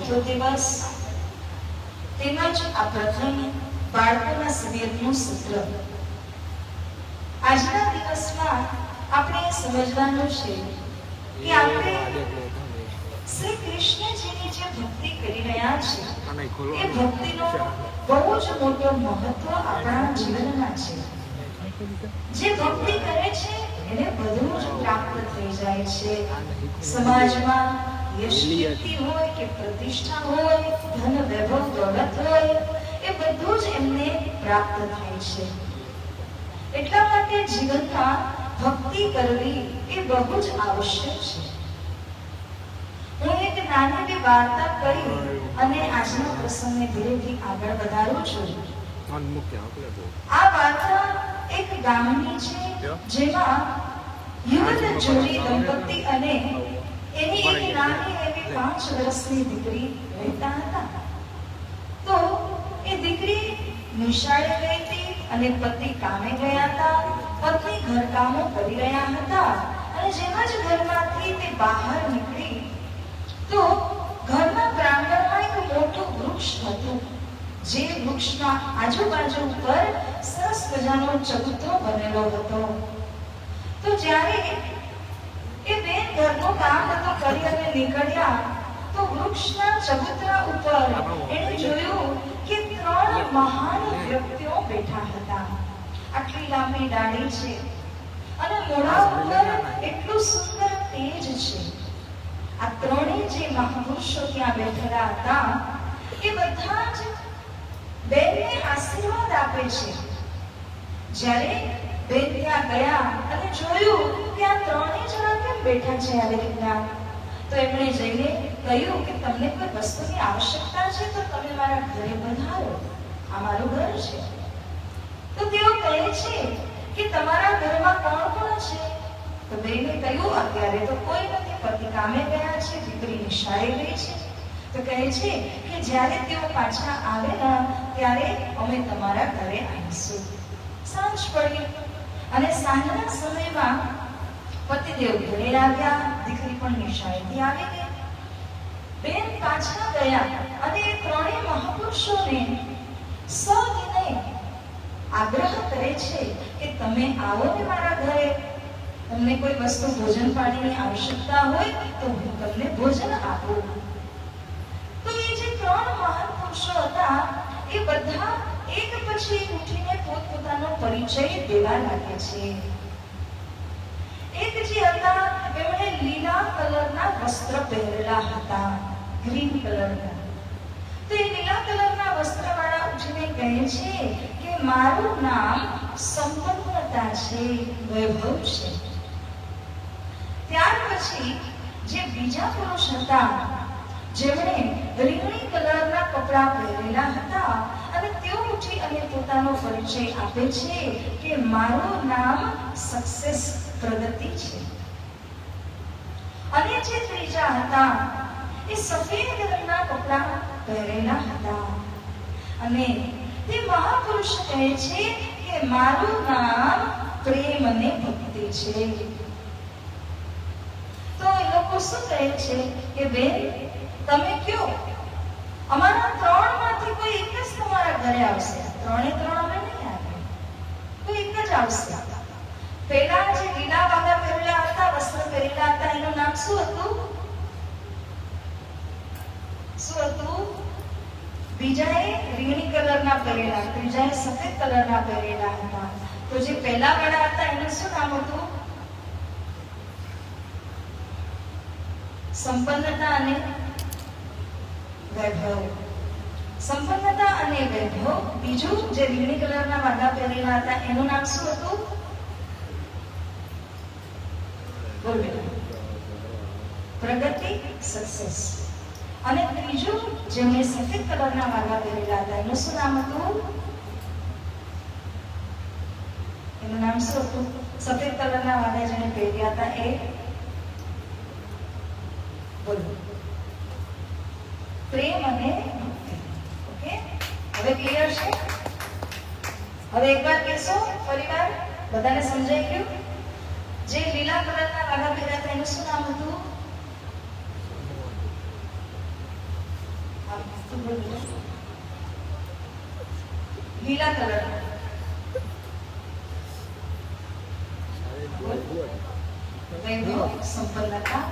ચોથો દિવસ તેમજ આ પ્રથમ બાળકોના શિબિરનું સૂત્ર. આજના દિવસમાં આપણે સમજવાનું છે કે આપણે શ્રી કૃષ્ણજીની જે ભક્તિ કરી રહ્યા છે એ ભક્તિનો બહુ જ મોટો મહત્વ આપણા જીવનમાં છે. જે ભક્તિ કરે છે એને બધું જ પ્રાપ્ત થઈ જાય છે. સમાજમાં યશ કીર્તિ હોય કે પ્રતિષ્ઠા હોય, ધન વૈભવ દોલત હોય, એ બધું જ એમને પ્રાપ્ત થાય છે. એટલા માટે જીવનમાં ભક્તિ કરવી એ બહુ જ આવશ્યક છે. હું એક નાની એવી વાર્તા કરી અને આજના પ્રસંગને ધીરેથી આગળ વધારું છું. આ વાર્તા એક ગામની છે જેમાં યુવક જોડી દંપતી અને એની એક નાની એવી 5 વર્ષની દીકરી રહેતા હતા. તો એ દીકરી નિશાળે ગઈ હતી અને પતિ કામે ગયા હતા. પત્ની ઘરકામો કરી રહ્યા હતા અને જેમ જ ઘરમાંથી તે બહાર નીકળી તો ઘરના પ્રાંગણમાં એક મોટું વૃક્ષ હતું. જે વૃક્ષના આજુબાજુ પર સરસ મજાનો ચબૂતરો બનેલો હતો. તો જ્યારે એ બેન ઘરનું કામ હતું કરી અને નીકળ્યા તો વૃક્ષના ચબૂતરા ઉપર એણે જોયું કે 3 મહાન વ્યક્તિઓ બેઠા હતા. આટલી લાંબી દાઢી છે અને મોઢા ઉપર એટલું સુંદર તેજ છે. આ ત્રણેય જે મહાપુરુષો ત્યાં બેઠેલા હતા એ બધા જ બેનને આશીર્વાદ આપે છે. જ્યારે બેન ત્યાં ગયા અને જોયું કે આ ત્રણેય જણા કેમ બેઠા છે આવી રીતના, તો એમણે જઈને કહ્યું કે તમને કોઈ વસ્તુની આવશ્યકતા છે તો તમે મારા ઘરે પધારો, આ મારું ઘર છે. તો તેઓ કહે છે કે તમારા ઘરમાં કોણ કોણ છે? તો બેને કહ્યું અત્યારે તો કોઈ નથી, પતિ કામે ગયા છે, દીકરી નિશાળે ગઈ છે. તો કહે છે કે જ્યારે તેઓ પાછા આવેલા ત્યારે અમે તમારા ઘરે આવીશું. સાંજ પડી અને સાંજના સમયમાં પતિદેવ ઘરે આવ્યા, દીકરી પણ નિશાળેથી આવી ગઈ. બેન પાછા ગયા અને એ ત્રણેય મહાપુરુષોને સવિનય આગ્રહ કરે છે કે તમે આવો ને મારા ઘરે, તમને કોઈ વસ્તુ ભોજન પાણીની આવશ્યકતા હોય તો હું તમને ભોજન આપું. તો એ જે 3 મહાન પુરુષો હતા એ બધા એક પછી એક ઉઠીને પોતપોતાનો પરિચય દેવા લાગે છે. એક જે હતા એમણે લીલા કલરના વસ્ત્ર પહેરેલા હતા, ગ્રીન કલરના. તો એ લીલા કલરના વસ્ત્રવાળા ઉઠીને કહે છે કે મારું નામ સંપન્નતા છે, વૈભવ છે. ત્યાર પછી જે બીજા પુરુષ હતા જેમણે રીંગણી કલરના કપડાં પહેરેલા હતા અને તેઓ ઉઠી અને પોતાનો પરિચય આપે છે કે મારું નામ સક્સેસ પ્રગતિ છે. અને જે ત્રીજા હતા એ સફેદ રંગના કપડાં પહેરેલા હતા અને તે મહાપુરુષ કહે છે કે મારું નામ પ્રેમ અને ભક્તિ છે. તો એ લોકો શું કહે છે કે બેન તમે કયો, અમારા 3 માંથી કોઈ એક જ તમારા ઘરે આવશે. 3 અમે નહીં આવે, કોઈ એક જ આવશે. પેલા જે લીલા વાગા પહેરેલા હતા, વસ્ત્ર પહેરેલા હતા, એનું નામ શું હતું? બીજાએ રીંગણી કલરના પહેરેલા, ત્રીજાએ સફેદ કલરના પહેરેલા હતા. તો જે પહેલા વાળા હતા એનું શું નામ હતું? સંપન્નતા અને વૈભવ. સંપન્નતા અને વૈભવ. બીજું જે રીંગણી કલરના વાદા પહેરેલા હતા એનું નામ શું હતું? બોલ બેટા. પ્રગતિ, સક્સેસ. અને ત્રીજું જેમણે સફેદ કલરના વાદા પહેરેલા હતા એનું શું નામ હતું? એનું નામ શું હતું? સફેદ કલરના વાદા જેને પહેર્યા હતા એ બોલો. પ્રેમ અને ભક્તિ. ઓકે, હવે ક્લિયર છે? હવે એકવાર કહેશો ફરીવાર, બધાને સમજાઈ ગયું? જે લીલા કલરના વાદા પહેર્યા હતા એનું શું નામ હતું? લીલા કલર સંપન્નતા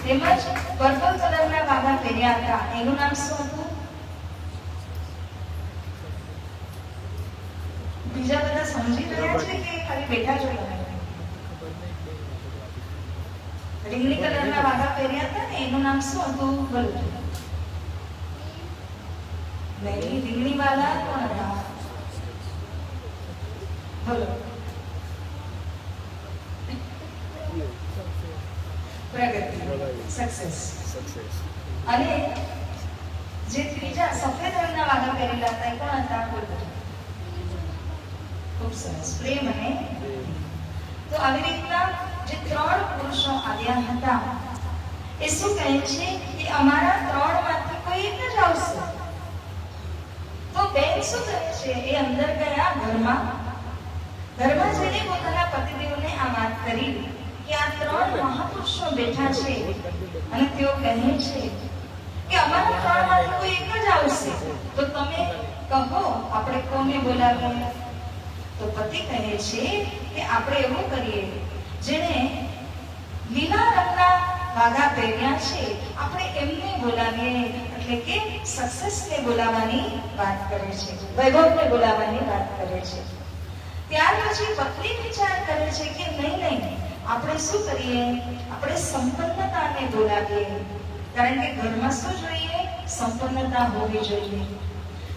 તેમજ પર્પલ કલરના વાઘા પહેર્યા હતા. એનું નામ શું હતું? બીજા બધા સમજી રહ્યા છે કે ખાલી બેઠા જ રહ્યા? રીંગણી કલરના વાઘા પહેર્યા હતા ને એનું નામ શું હતું? બોલો. નહીં, રીંગણી વાળા કોણ હતા? બોલો. પ્રગતિ, સક્સેસ. અને જે ત્રીજા સફેદ રંગના વાઘા પહેરેલા હતા એ કોણ હતા? બોલો. ખૂબ સરસ. પ્રેમ અને તો આવી રીતના જે ત્રણ પુરુષો આવ્યા હતા એ શું કહે છે કે અમારા ત્રણમાંથી કોઈ એક જ આવશે. તો બેન શું કરે છે? એ અંદર ગયા ઘરમાં જઈને પોતાના પતિદેવને આ વાત કરી કે આ ત્રણ મહાપુરુષો બેઠા છે અને તેઓ કહે છે કે અમારા ત્રણમાંથી કોઈ એક જ આવશે. તો તમે કહો આપણે કોને બોલાવીએ? તો પતિ કહે છે કે આપણે એવું કરીએ, જેને લીલા રંગના વાઘા પહેર્યા છે આપણે એમને બોલાવીએ. એટલે કે સક્સેસને બોલાવવાની વાત કરે છે, વૈભવને બોલાવવાની વાત કરે છે. ત્યાર પછી પત્ની વિચાર કરે છે કે નહીં, આપણે શું કરીએ? આપણે સંપન્નતાને બોલાવીએ. કારણ કે ઘરમાં શું જોઈએ? સંપન્નતા હોવી જોઈએ.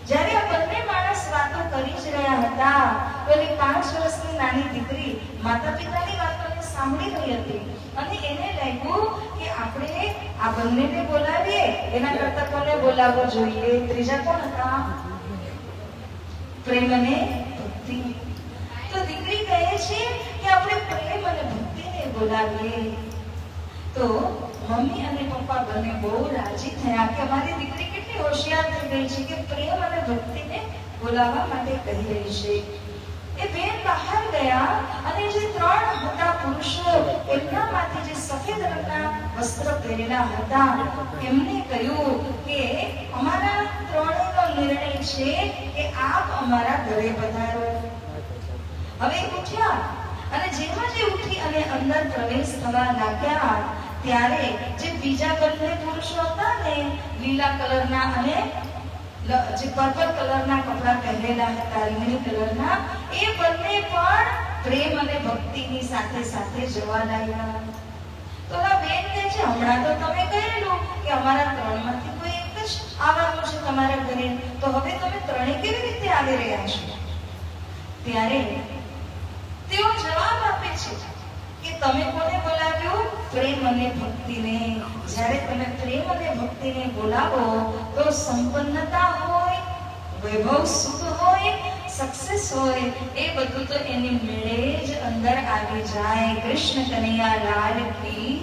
જ્યારે આ બંને માણસ વાતો કરી જ રહ્યા હતા, પેલી 5 વર્ષની નાની દીકરી માતા પિતાની વાતોને સાંભળી રહી હતી અને એને લાગ્યું કે આપણે આ બંનેને બોલાવીએ, એના કરતા કોને બોલાવવો જોઈએ? ત્રીજા કોણ હતા? પ્રેમ અને ભક્તિ. તો દીકરી કહે છે કે આપણે પ્રેમ અને ભક્તિને બોલાવીએ. તો મમ્મી અને પપ્પા બંને બહુ રાજી થયા કે અમારી દીકરી કેટલી હોશિયાર થઈ ગઈ છે કે પ્રેમ અને ભક્તિને બોલાવવા માટે કહી રહી છે. એ બેન બહાર ગયા અને જે ત્રણ હતા પુરુષો એમનામાંથી જે સફેદ રંગના વસ્ત્ર પહેરેલા હતા એમને કહ્યું કે અમારા ત્રણેયનો નિર્ણય છે કે આપ અમારા ઘરે પધારો. હવે ઉઠ્યા અને જેમાં જે ઉઠી અને અંદર પ્રવેશ થવા લાગ્યા ત્યારે જે બીજા બંને પુરુષો હતા ને લીલા કલરના અને જે પર્પલ કલરના કપડા પહેરેલા હતા, રીંગણી કલરના, એ બંને પણ પ્રેમ અને ભક્તિની સાથે સાથે જવા લાગ્યા. તો આ બેન કહે છે હમણાં તો તમે કહેલું કે અમારા ત્રણમાંથી કોઈ એક જ આવવાનું છે તમારા ઘરે, તો હવે તમે ત્રણે કેવી રીતે આવી રહ્યા છો? ત્યારે તેઓ જવાબ આપે છે કે તમે કોને બોલાવ્યું? પ્રેમ અને ભક્તિને. જ્યારે તમે પ્રેમ અને ભક્તિને બોલાવો તો સંપન્નતા હોય, વૈભવ સુખ હોય, સક્સેસ હોય, એ બધું તો એની મેળે જ અંદર આવી જાય. કૃષ્ણ કનૈયા લાલ કી.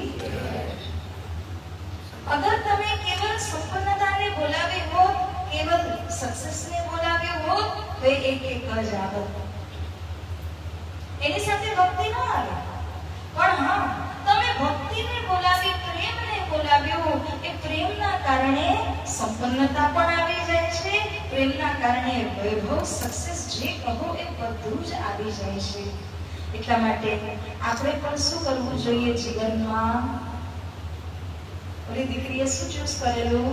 અગર તમે કેવલ સંપન્નતાને બોલાવી હોત, કેવલ સક્સેસને બોલાવ્યું હોત તો એક જ આવત, એની સાથે ભક્તિ ન આવે. પણ હા, તમે ભક્તિને બોલાવી, પ્રેમને બોલાવ્યું, એ પ્રેમના કારણે સંપન્નતા પણ આવી જાય છે, પ્રેમના કારણે વૈભવ, સક્સેસ જે કહો એ બધું જ આવી જાય છે. એટલા માટે આપણે પણ શું કરવું જોઈએ જીવનમાં? ઓલી દીકરીએ શું ચૂઝ કરેલું?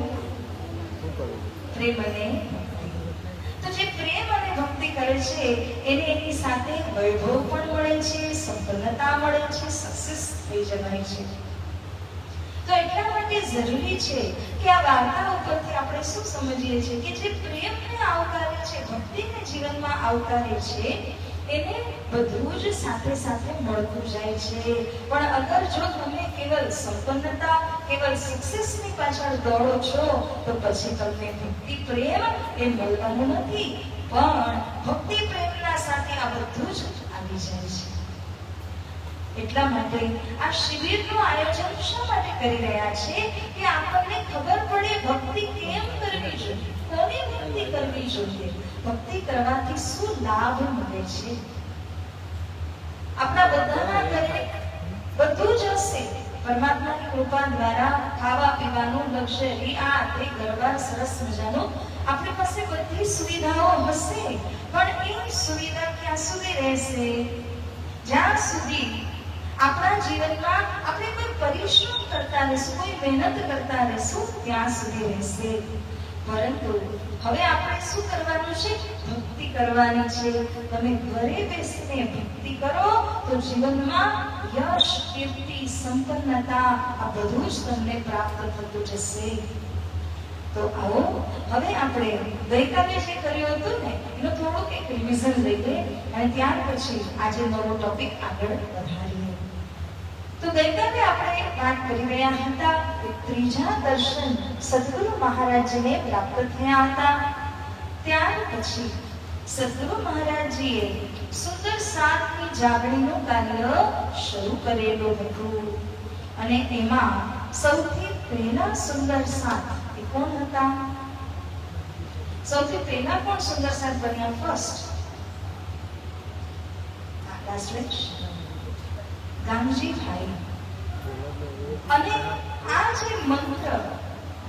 પ્રેમ અને તો જે પ્રેમ અને ભક્તિ કરે છે એને એની સાથે વૈભવ પણ મળે છે, સંપન્નતા મળે છે, સક્સેસ થઈ જવાય છે. તો એટલા માટે જરૂરી છે કે આ વાર્તા ઉપરથી આપણે શું સમજીએ છીએ કે જે પ્રેમને આવકારે છે, ભક્તિને જીવનમાં આવકારે છે, એને બધું જ સાથે સાથે મળતું જાય છે. પણ અગર જો તમે કેવલ સંપન્નતા, કેવલ સક્સેસની પાછળ દોડો છો તો પછી તમને ભક્તિ પ્રેમ એ મળવાનું નથી. પણ ભક્તિ પ્રેમના સાથે આ બધું જ આવી જાય છે. એટલા માટે આ શિબિરનું આયોજન શા માટે કરી રહ્યા છે કે આપણને ખબર પડે ભક્તિ કેમ કરવી જોઈએ, કોની ભક્તિ કરવી જોઈએ, ભક્તિ કરવાથી શું લાભ મળે છે. આપણા બધાના ઘરે બધું જ હશે, પરમાત્માની કૃપા દ્વારા ખાવા પીવાનું લક્ઝરી આ તે ગરબા સરસ મજાનું આપણી પાસે બધી સુવિધાઓ હશે, પણ એ સુવિધા ક્યાં સુધી રહેશે? જ્યાં સુધી આપણા જીવનમાં આપણે કોઈ પરિશ્રમ કરતા રહેશું, કોઈ મહેનત કરતા રહેશું, ત્યાં સુધી રહેશે. પરંતુ હવે આપણે શું કરવાનું છે? ભક્તિ કરવાની છે. તમે ઘરે બેસીને ભક્તિ કરો તો જીવનમાં યશ, કીર્તિ, સંપન્નતા આ બધું જ તમને પ્રાપ્ત થતું જશે. તો આવો હવે આપણે ગઈકાલે જે કર્યું હતું ને એનો થોડુંક એક રિવિઝન લઈએ અને ત્યાર પછી આજે નવો ટોપિક આગળ વધારીએ. તો ગઈકાલે આપણે વાત કરી રહ્યા હતા કે ત્રીજા દર્શન સદગુરુ મહારાજજીને પ્રાપ્ત થયા હતા. ત્યાર પછી સદગુરુ મહારાજજીએ સુંદર સાતની જાગણીનું કાર્ય શરૂ કરેલું હતું અને એમાં સૌથી પહેલા સુંદર સાત એ કોણ હતા? સૌથી પહેલા કોણ સુંદર સાત બન્યા? ફર્સ્ટ ગામજીભાઈ. અને આ જે મંત્ર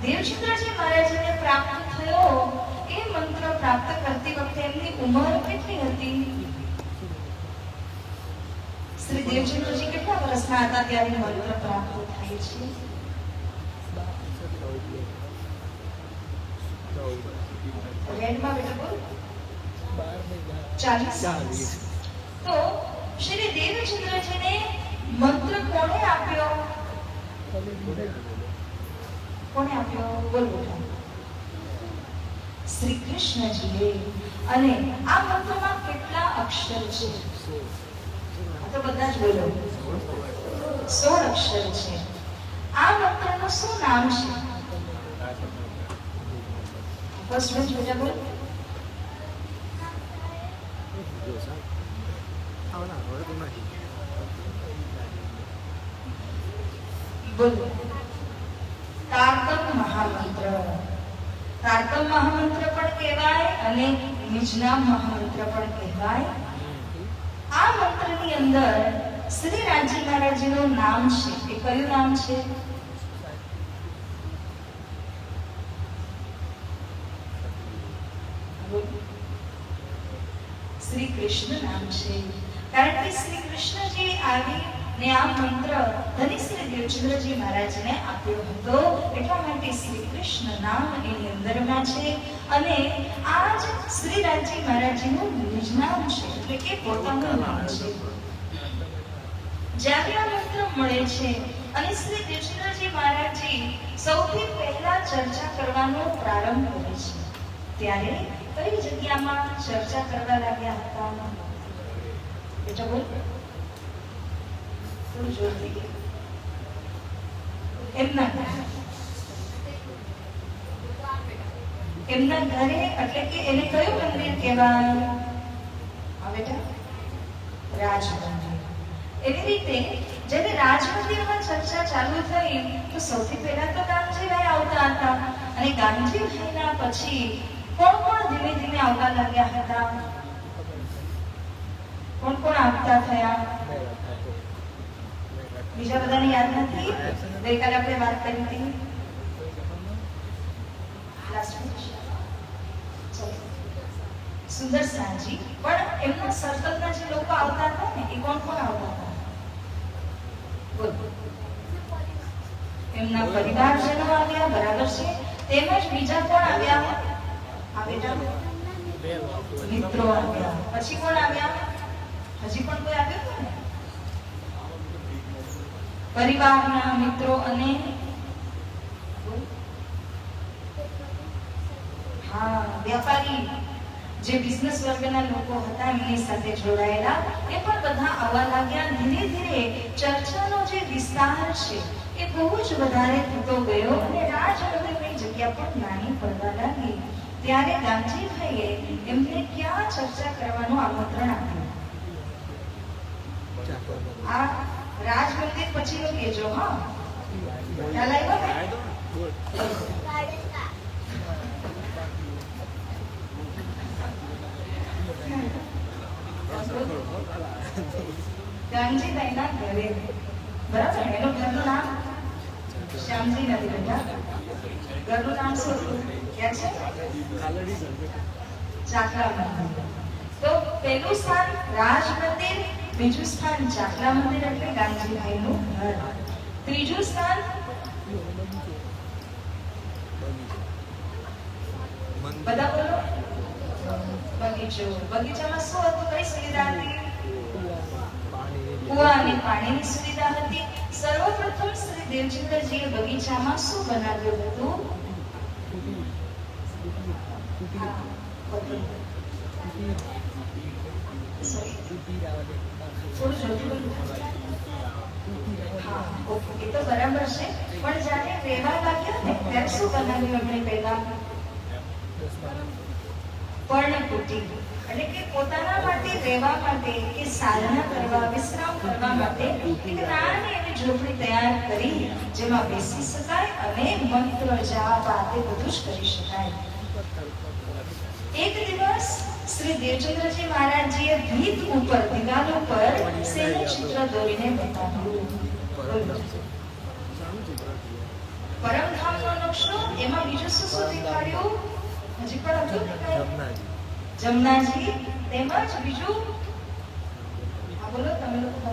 દેવચંદ્રજી મહારાજને પ્રાપ્ત થયો, એ મંત્ર પ્રાપ્ત કરતી વખતે એમની ઉંમર કેટલી હતી? શ્રી દેવચંદ્રજી કેટલા વર્ષના હતા ત્યારે મંત્ર પ્રાપ્ત થાય છે? રેડમાં બેટા બોલ. 40. તો શ્રી દેવચંદ્રજીને મંત્ર કોણે આપ્યો? કોણે આપ્યો? બોલ બેટા. શ્રી કૃષ્ણજીએ. અને આ મંત્રમાં કેટલા અક્ષર છે? તો બધા જ બોલો. 16 અક્ષર છે. આ મંત્રનું શું નામ છે? ફર્સ્ટ બેન્ચ બેટા બોલ. બોલ. તારતમ મહામંત્ર. તારતમ મહામંત્ર પણ કહેવાય અને નિજનામ મહામંત્ર પણ કહેવાય. આ મંત્રની અંદર શ્રી રામજી મહારાજનું નામ છે. એ કયું નામ છે? શ્રી કૃષ્ણ નામ છે. કારણ કે શ્રી કૃષ્ણજી આવી ને આ મંત્ર ધની શ્રી દેવચંદ્રજી મહારાજને આપ્યો હતો, એટલા માટે શ્રી કૃષ્ણ નામ એની અંદરમાં છે. અને આ જ શ્રી રામજી મહારાજનું નિજ નામ છે, એટલે કે પોતાનું નામ છે. જ્યારે આ મંત્ર મળે છે અને શ્રી દેવચંદ્રજી મહારાજજી સૌથી પહેલા ચર્ચા કરવાનો પ્રારંભ કરે છે, ત્યારે કઈ જગ્યામાં ચર્ચા કરવા લાગ્યા હતા? બેટા બોલ. થોડું જોરથી. એમના ઘરે, એટલે કે એને કયું મંદિર કહેવાય? હા બેટા, રાજ મંદિર. એવી રીતે જ્યારે રાજ મંદિરમાં ચર્ચા ચાલુ થઈ તો સૌથી પહેલા તો ગામજીભાઈ આવતા હતા અને ગામજીભાઈના પછી કોણ કોણ ધીમે ધીમે આવવા લાગ્યા હતા? કોણ કોણ આવતા થયા? બીજા બધાને યાદ નથી? ગઈકાલે આપણે વાત કરી હતી. સુંદર સાજી. પણ એમના સર્કલના જે લોકો આવતા હતા ને, એ કોણ કોણ આવતા હતા? બોલ. એમના પરિવારજનો આવ્યા, બરાબર છે. તેમજ બીજા કોણ આવ્યા? આ બેટા મિત્રો આવ્યા. પછી કોણ આવ્યા? હજી પણ કોઈ આવ્યું હતું ને? પરિવારના મિત્રો અને હા વ્યાપારી, જે બિઝનેસ વર્ગના લોકો હતા એમની સાથે જોડાયેલા, એ પણ બધા આવવા લાગ્યા. ધીરે ધીરે ચર્ચાનો જે વિસ્તાર છે એ બહુ જ વધારે થતો ગયો અને રાજમંદિરની જગ્યા પણ નાની પડવા લાગી. ત્યારે ગામજીભાઈએ એમને ક્યાં ચર્ચા કરવાનું આમંત્રણ આપ્યું? આ રાજ મંદિર પછીનું કહેજો. હા, ખ્યાલ આવ્યો ને? ગાંધીભાઈના ઘરે, બરાબર? એનું ઘરનું નામ શ્યામજી નથી બેટા. ઘરનું નામ શું હતું? ક્યાં છે? ચાકલા મંદિર. તો પહેલું સ્થાન રાજ મંદિર, બીજું સ્થાન ચાકલા મંદિર એટલે ગાંધીભાઈનું ઘર. ત્રીજું સ્થાન બધા બોલો. બગીચો. બગીચામાં શું હતું? કઈ સુવિધા હતી? કુવા અને પાણીની સુવિધા હતી. સર્વપ્રથમ શ્રી દેવચંદ્રજીએ બગીચામાં શું બનાવ્યું હતું? એ તો બરાબર છે, પણ જ્યારે રહેવા લાગ્યા ને ત્યારે શું બનાવ્યું એમણે પહેલા? પર્ણકુટી. એટલે કે પોતાના માટે રહેવા માટે કે સાધના કરવા, વિશ્રામ કરવા માટે એક નાની એવી ઝૂંપડી તૈયાર કરી જેમાં બેસી શકાય અને મંત્ર જાપ આદિ બધું જ કરી શકાય. એક દિવસ શ્રી દેવચંદ્રજી મહારાજજીએ ભીત ઉપર, દિવાલ ઉપર શેનું ચિત્ર દોરીને બતાવ્યું? પરમધામનો નકશો. એમાં બીજું શું શું દેખાડ્યું? હજી પણ હતું જમનાજી. તેમજ બીજું બોલો તમે લોકો.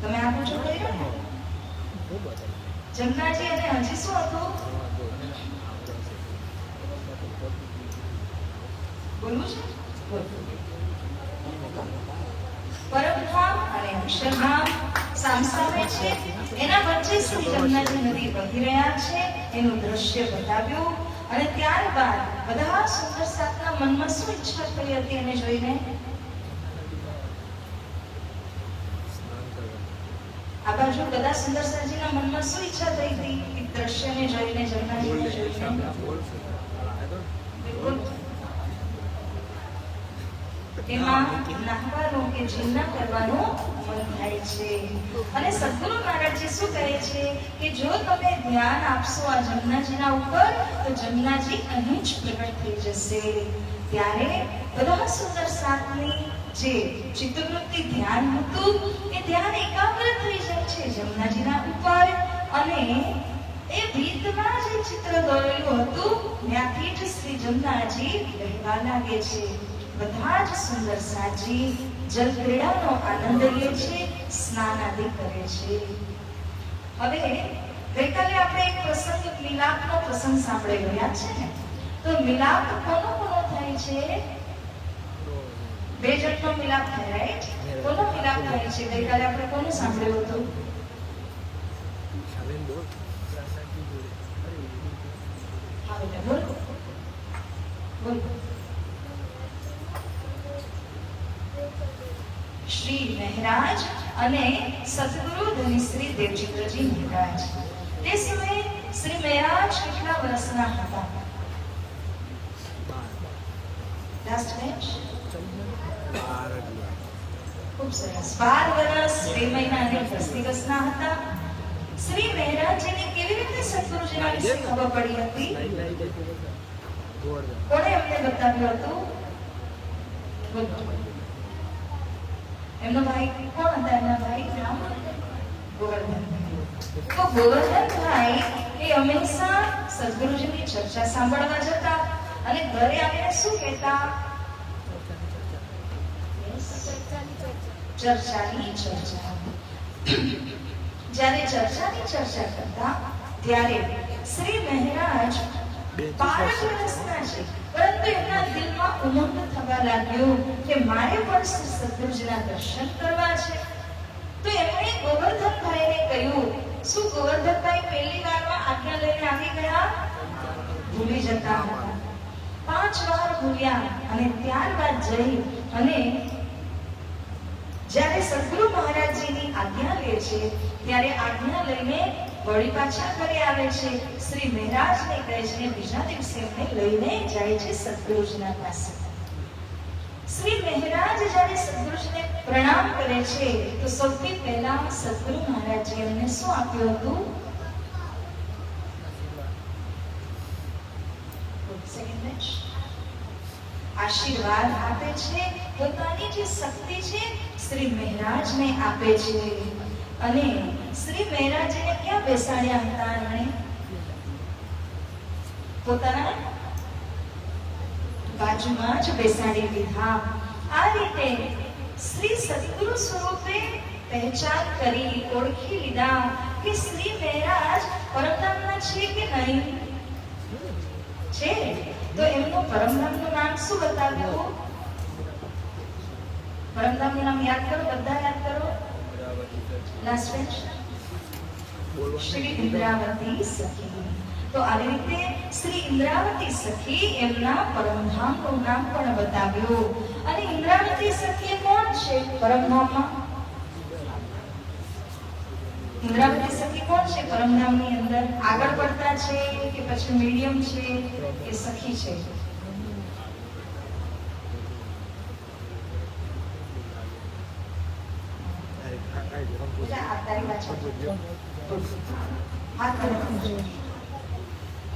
તમે આ પૂછો કર્યો ને જમનાજી. અને હજી શું હતું? બોલવું છે? પરમધામ અને અક્ષરધામ સામસામે છે. એના વચ્ચે શ્રી જમનાજી નદી વહી રહ્યા છે એનું દ્રશ્ય બતાવ્યું. અને ત્યારબાદ બધા સુંદર સાતના મનમાં શું ઈચ્છા થઈ હતી એને જોઈને? આ બાજુ બધા સુંદર સાજીના મનમાં શું ઈચ્છા થઈ હતી? એ દ્રશ્યને જોઈને, જમનાજીને જોઈને. એમાં નાહવાનું કે જીવના કરવાનું મન થાય છે. અને સદગુરુ મહારાજજી શું કહે છે કે જો તમે ધ્યાન આપશો આ જમનાજીના ઉપર તો જમનાજી અહીં જ પ્રગટ થઈ જશે. ત્યારે બધા સુંદર સાતની જે ચિત્તવૃત્તિ ધ્યાન હતું એ ધ્યાન એકાગ્ર થઈ જાય છે જમનાજીના ઉપર. અને એ ભીતમાં જે ચિત્ર દોરેલું હતું ત્યાંથી જ શ્રી જમનાજી રહેવા લાગે છે. બધા જ સુંદર સાજી જલ ક્રીડાનો આનંદ લે છે, સ્નાન આદિ કરે છે. હવે ગઈકાલે આપણે એક પ્રસંગ, મિલાપનો પ્રસંગ સાંભળી રહ્યા છે ને. તો મિલાપ કોનો થાય છે? બે જણનો મિલાપ થાય, રાઈટ? કોનો મિલાપ થાય છે? ગઈકાલે આપણે કોનું સાંભળ્યું હતું? બોલો બોલો. શ્રી મહારાજ અને સદગુરુ ધનિશ્રી દેવચંદ્રજી મહારાજ. તે સમયે શ્રી મહારાજ કેટલા વર્ષના હતા? લાસ્ટ બેચ ખૂબ સરસ. 12 વર્ષ 2 મહિના અને 10 દિવસના હતા. શ્રી મહારાજજીને કેવી રીતે સદગુરુજીના વિશે ખબર પડી હતી? કોણે અમને બતાવ્યું હતું? એમનો ભાઈ કોણ હતા? એમના ભાઈ નામ ગોવર્ધન. તો ગોવર્ધનભાઈ એ હંમેશા સદગુરુજીની ચર્ચા સાંભળવા જતા અને ઘરે આવીને શું કહેતા? ચર્ચાની ચર્ચા. જ્યારે ચર્ચાની ચર્ચા કરતા ત્યારે શ્રી મહારાજ 12 વર્ષના છે, પરંતુ એમના દિલમાં ઉમંગ થવા લાગ્યો કે મારે પણ સદગુરુજીના દર્શન કરવા છે. તો એમણે ગોવર્ધનભાઈને કહ્યું. શું ગોવર્ધનભાઈ પહેલી વારમાં આજ્ઞા લઈને આવી ગયા? ભૂલી જતા હતા. 5 વાર ભૂલ્યા અને ત્યારબાદ જઈ અને જ્યારે સદગુરુ મહારાજજીની આજ્ઞા લે છે ત્યારે આજ્ઞા લઈને વળી પાછા ઘરે આવે છે. શ્રી મહારાજને કહે છે, બીજા દિવસે એમને લઈને જાય છે સદગુરુજીના પાસે. શ્રી મહારાજ જ્યારે સદગુરુજીને પ્રણામ કરે છે તો સૌથી પહેલા સદગુરુ મહારાજજી એમને શું આપ્યું હતું? આશીર્વાદ આપે છે. પોતાની જે શક્તિ છે શ્રી મહારાજને આપે છે અને શ્રી મહેરાજને ક્યાં બેસાડ્યા હતા? એમણે પોતાના બાજુમાં જ બેસાડી દીધા. આ રીતે શ્રી સદગુરુ સ્વરૂપે પહેચાન કરી, ઓળખી લીધા કે શ્રી મહેરાજ પરમધામના છે કે નહીં છે. તો એમનું પરમધામનું નામ શું બતાવ્યું? પરમધામનું નામ યાદ કરો, બધા યાદ કરો. લાસ્ટ બેન્ચ શ્રી ઇન્દ્રાવતી સખી. તો આવી રીતે શ્રી ઇન્દ્રાવતી સખી એમના પરમધામનું નામ પણ બતાવ્યું. અને ઇન્દ્રાવતી સખી કોણ છે પરમધામમાં? ઇન્દ્રાવતી સખી કોણ છે પરમધામની અંદર? આગળ પડતા છે કે પછી મીડિયમ છે કે સખી છે?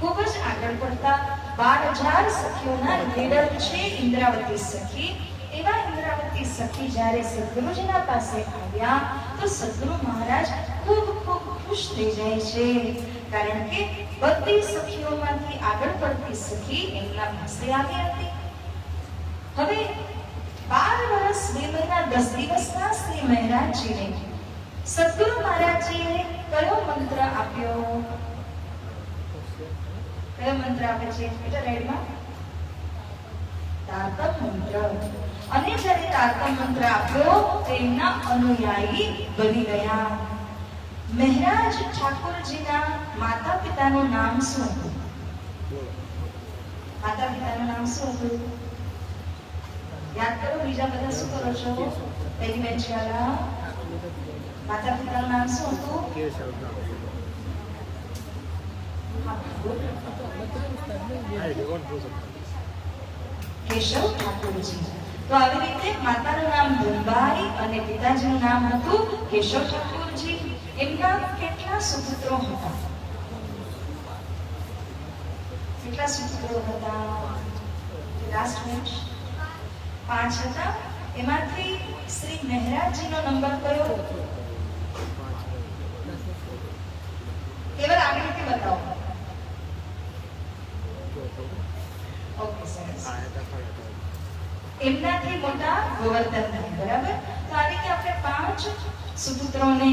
ખૂબ જ આગળ પડતા 12,000 સખીઓના લીડર છે ઇન્દ્રાવતી સખી. એવા ઇન્દ્રાવતી સખી જ્યારે સદગુરુજીના પાસે આવ્યા તો સદગુરુ મહારાજ ખૂબ ખૂબ ખુશ થઈ જાય છે. કારણ કે બધી સખીઓમાંથી આગળ પડતી સખી એમના પાસે આવી હતી. હવે 12 વર્ષ 2 મહિના 10 દિવસના શ્રી મહેરાજજીને સદગુરુ મહારાજજીએ કયો મંત્ર આપ્યો? કયો મંત્ર આપે છે? એટલે રેડમાં તારતમ મંત્ર. અને જ્યારે તારતમ મંત્ર આપ્યો તેમના અનુયાયી બની ગયા. મહેરાજ ઠાકોરજીના માતા પિતાનું નામ શું હતું? માતા પિતાનું નામ શું હતું? યાદ કરો. બીજા બધા શું કરો છો? પહેલી બેન્ચ વાળા માતા પિતાનું નામ શું હતું? કેશવ ઠાકોરજી. તો આવી રીતે માતાનું નામ ધનબાઈ અને પિતાજીનું નામ હતું કેશવ ઠાકોરજી. એમના કેટલા સુપુત્રો હતા? કેટલા સુપુત્રો હતા? લાસ્ટ બેન્ચ 5 હતા. એમાંથી શ્રી મહેરાજજીનો નંબર કયો હતો? કેવલ આગળ રીતે બતાવો. ઓકે સરસ. એમનાથી મોટા ગોવર્ધનભાઈ. બરાબર. તો આ રીતે આપણે 5 સુપુત્રોને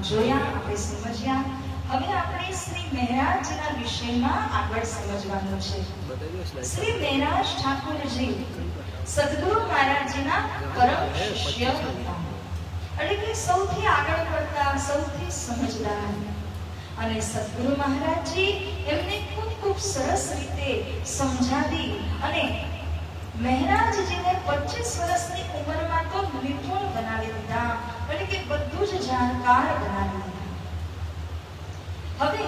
જોયા, આપણે સમજ્યા. હવે આપણે શ્રી મહેરાજના વિષયમાં આગળ સમજવાનું છે. શ્રી મહેરાજ ઠાકોરજી સદગુરુ મહારાજજીના પરમ શિષ્ય હતા. એટલે કે સૌથી આગળ પડતા, સૌથી સમજદાર. અને સદગુરુ મહારાજજી એમને ખૂબ ખૂબ સરસ રીતે સમજાવી અને મહેરાજજીને 25 વર્ષની ઉંમરમાં તો નિપુણ બનાવી દીધા. એટલે કે બધું જ જાણકાર બનાવી દીધા. હવે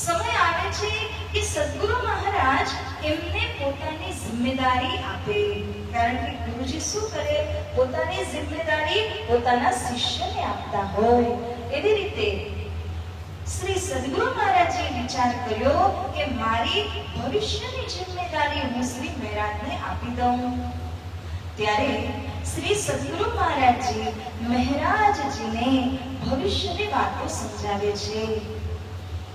સમય આવે છે કે સદગુરુ મહારાજ એમને પોતાની જિમ્મેદારી આપે. કારણ કે ગુરુજી શું કરે? પોતાની જિમ્મેદારી પોતાના શિષ્યને આપતા હોય. એવી રીતે શ્રી સદગુરુ મહારાજે વિચાર કર્યો કે મારી ભવિષ્યની જિમ્મેદારી હું શ્રી મહેરાજને આપી દઉં. ત્યારે શ્રી સદગુરુ મહારાજજી મહેરાજજીને ભવિષ્યની વાતો સમજાવે છે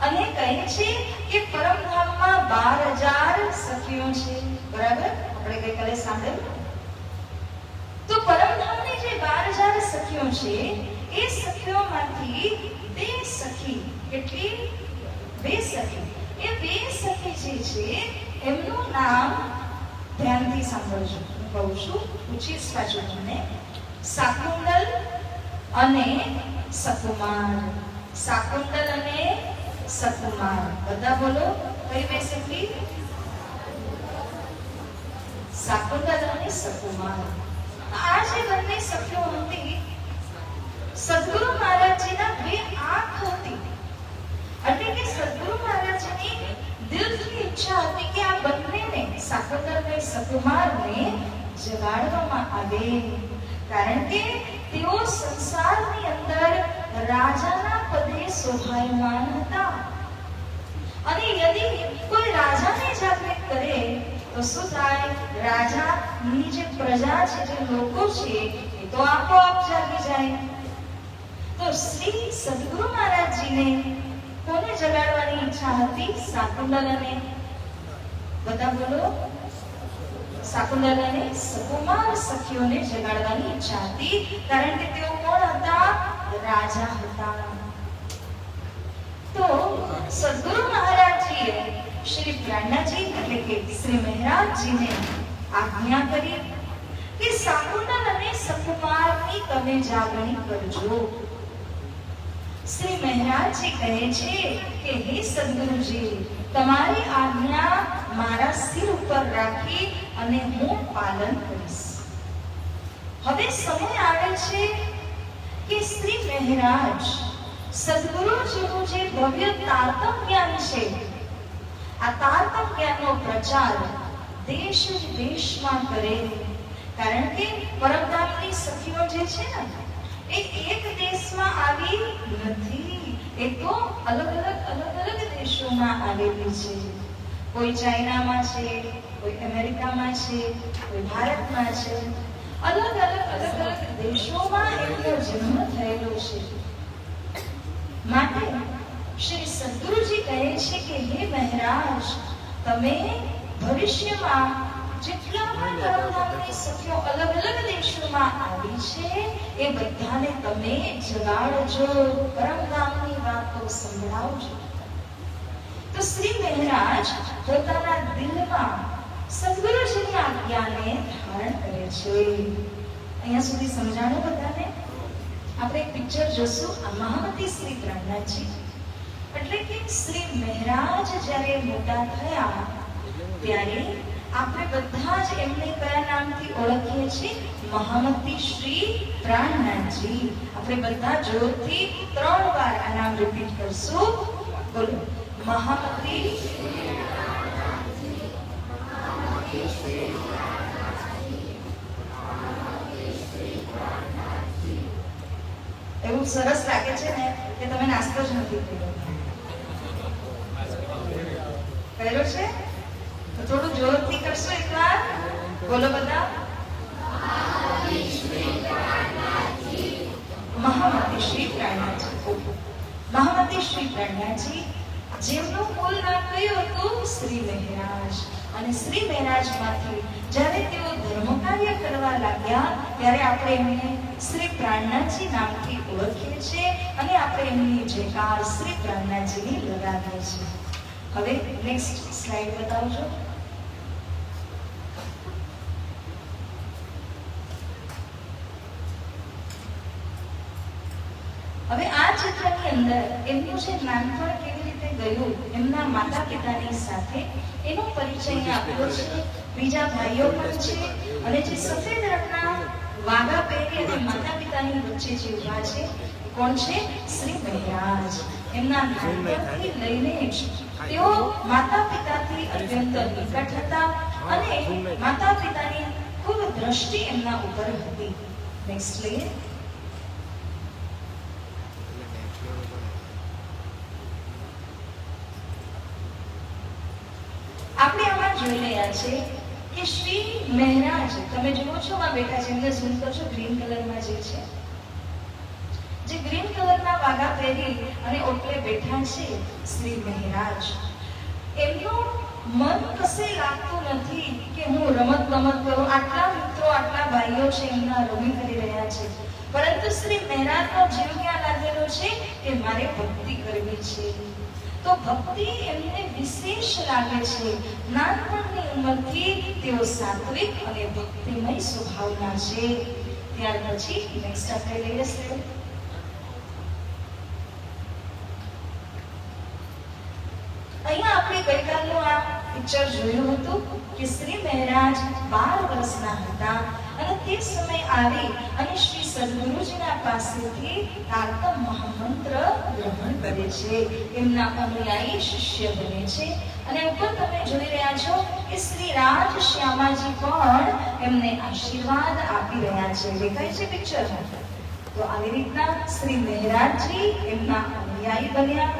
અને કહે છે કે પરમધામમાં 12,000 સખીઓ છે. બરાબર? આપણે ગઈકાલે સાંભળ્યું. તો પરમધામની જે 12,000 સખીઓ છે એ સખીઓમાંથી 2 સખી, કેટલી? 2 સખી. એ 2 સખી જે છે એમનું નામ ધ્યાનથી સાંભળજો. હું કહું છું, પૂછીશ પાછું તમને. શાકુંતલ અને સકુમાર. શાકુંતલ અને સકુમાર. બધા બોલો. કઈ 2 સખી? શાકુંતલ અને સકુમાર. આ જે બંને સખીઓ હતી, સદગુરુ મહારાજજીના 2 આંખ હતી. એટલે કે સદગુરુ મહારાજની દિલથી ઈચ્છા હતી કે આ બંનેને, શાકુંતલને સકુમારને જગાડવામાં આવે. કારણ કે તેઓ સંસારની અંદર રાજાના પદે શોભાયમાન હતા. અને યદી કોઈ રાજાને જાગૃત કરે તો શું થાય? રાજાની જે પ્રજા છે, જે લોકો છે, એ તો આપોઆપ જાગી જાય. તો શ્રી સદગુરુ મહારાજજીને કોને જગાડવાની ઈચ્છા હતી? શાકુંતલાને. બધા બોલો. શાકુંતલાને સકુમાર સખીઓને જગાડવાની ઈચ્છા હતી, કારણ કે તેઓ કોણ હતા? રાજા હતા. તો સદગુરુ મહારાજજીએ શ્રી પ્રાણનાજી એટલે કે શ્રી મહેરાજજીને આજ્ઞા કરી કે શાકુંતલ અને સકુમારની તમે જાગણી કરજો. શ્રી મહેરાજજી કહે છે કે હે સદગુરુજી, તમારી આજ્ઞા મારા સિર ઉપર રાખી અને હું પાલન કરીશ. હવે સમય આવે છે કે શ્રી મહેરાજ સદગુરુજીનું જે ભવ્ય તારતમ જ્ઞાન છે, આ તારતમ જ્ઞાનનો પ્રચાર દેશ વિદેશમાં કરે. કારણ કે પરમધામની સખીઓ જે છે ને, એ એક દેશમાં આવી નથી, એ તો અલગ અલગ દેશોમાં આવેલી છે. કોઈ ચાઇનામાં છે, કોઈ અમેરિકામાં છે, કોઈ ભારતમાં છે. અલગ અલગ દેશોમાં એમનો જન્મ થયેલો છે. માટે શ્રી સદગુરુજી કહે છે કે હે મહારાજ, તમે ભવિષ્યમાં જેટલા પણ પરમધામની સખીઓ અલગ અલગ દેશોમાં આવી છે, એ બધાને તમે જગાડજો, પરમધામની વાતો સંભળાવજો. તો શ્રી મહારાજ પોતાના દિલમાં સદગુરુજીની આજ્ઞાને ધારણ કરે છે. અહીંયા સુધી સમજાણું બધાને? આપણે એક પિક્ચર જોશું. આ મહામતી શ્રી પ્રાણનાથજી એટલે કે શ્રી મહારાજ જ્યારે મોટા થયા ત્યારે આપણે બધા જ એમને કયા નામથી ઓળખીએ છીએ? મહામતી શ્રી પ્રાણનાથજી. આપણે બધા જોરથી 3 વાર આ નામ રિપીટ કરશું. બોલો. મહામતી એવું સરસ લાગે છે ને કે તમે નાસ્તો જ નથી કર્યો. કર્યો છે તો થોડું જોરથી કરશો એકવાર. બોલો બધા. મહામતી શ્રી પ્રાણનાથજી. મહામતી શ્રી પ્રાણનાથજી, જેમનું મૂળ નામ કયું હતું? શ્રી મહારાજ. અને શ્રી મહારાજમાંથી જ્યારે તેઓ ધર્મ કાર્ય કરવા લાગ્યા ત્યારે આપણે એમને શ્રી પ્રાણનાથજી નામથી ઓળખીએ છીએ અને આપણે એમની જયકાર શ્રી પ્રાણનાથજીની લગાવીએ છીએ. હવે નેક્સ્ટ સ્લાઇડ બતાવજો. હવે આ ચિત્રની અંદર એમનું જે નાનપણ કેવી રીતે ગયું એમના માતા પિતાની સાથે એનો પરિચય આપ્યો છે. બીજા ભાઈઓ પણ છે અને જે સફેદ રંગના વાઘા પહેરી અને માતા પિતાની વચ્ચે જે ઉભા છે કોણ છે? શ્રી મહારાજ. એમના નાનપણથી લઈને જ તેઓ માતા પિતાથી અત્યંત નિકટ હતા અને માતા પિતાની ખૂબ દ્રષ્ટિ એમના ઉપર હતી. નેક્સ્ટ લઈએ. આપણે આમાં જોઈ રહ્યા છે કે શ્રી મહારાજ, તમે જુઓ છો આ બેઠા છે, એમને ઝૂમ કરજો. ગ્રીન કલરમાં જે ગ્રીન કલરના વાઘા પહેરી અને ઓટલે બેઠા છે શ્રી મહારાજ. એમનું મન કશે લાગતું નથી કે હું રમત ગમત કરું. આટલા મિત્રો, આટલા ભાઈઓ છે, એમના રમી કરી રહ્યા છે, પરંતુ શ્રી મહારાજનો જીવ ક્યાં લાગેલો છે કે મારે ભક્તિ કરવી છે. તો ભક્તિ એમને વિશેષ લાગે છે. નાનપણની ઉંમરથી તેઓ સાત્વિક અને ભક્તિમય સ્વભાવના છે. ત્યાર પછી નેક્સ્ટ આપણે લઈએ છીએ. અહીંયા આપણે ગઈકાલનું આ પિક્ચર જોયું હતું કે શ્રી મહારાજ 12 વર્ષના હતા અને તે સમય આવી અને શ્રી સદગુરુજીના પાસેથી તારતમ મહામંત્ર ગ્રહણ કરે છે. એમના અનુયાયી શિષ્ય બને છે અને ઉપર તમે જોઈ રહ્યા છો કે શ્રી રાજ શ્યામાજી પણ એમને આશીર્વાદ આપી રહ્યા છે. દેખાય છે પિક્ચરમાં? તો આવી રીતના શ્રી મહારાજજી એમના અનુયાયી બન્યા.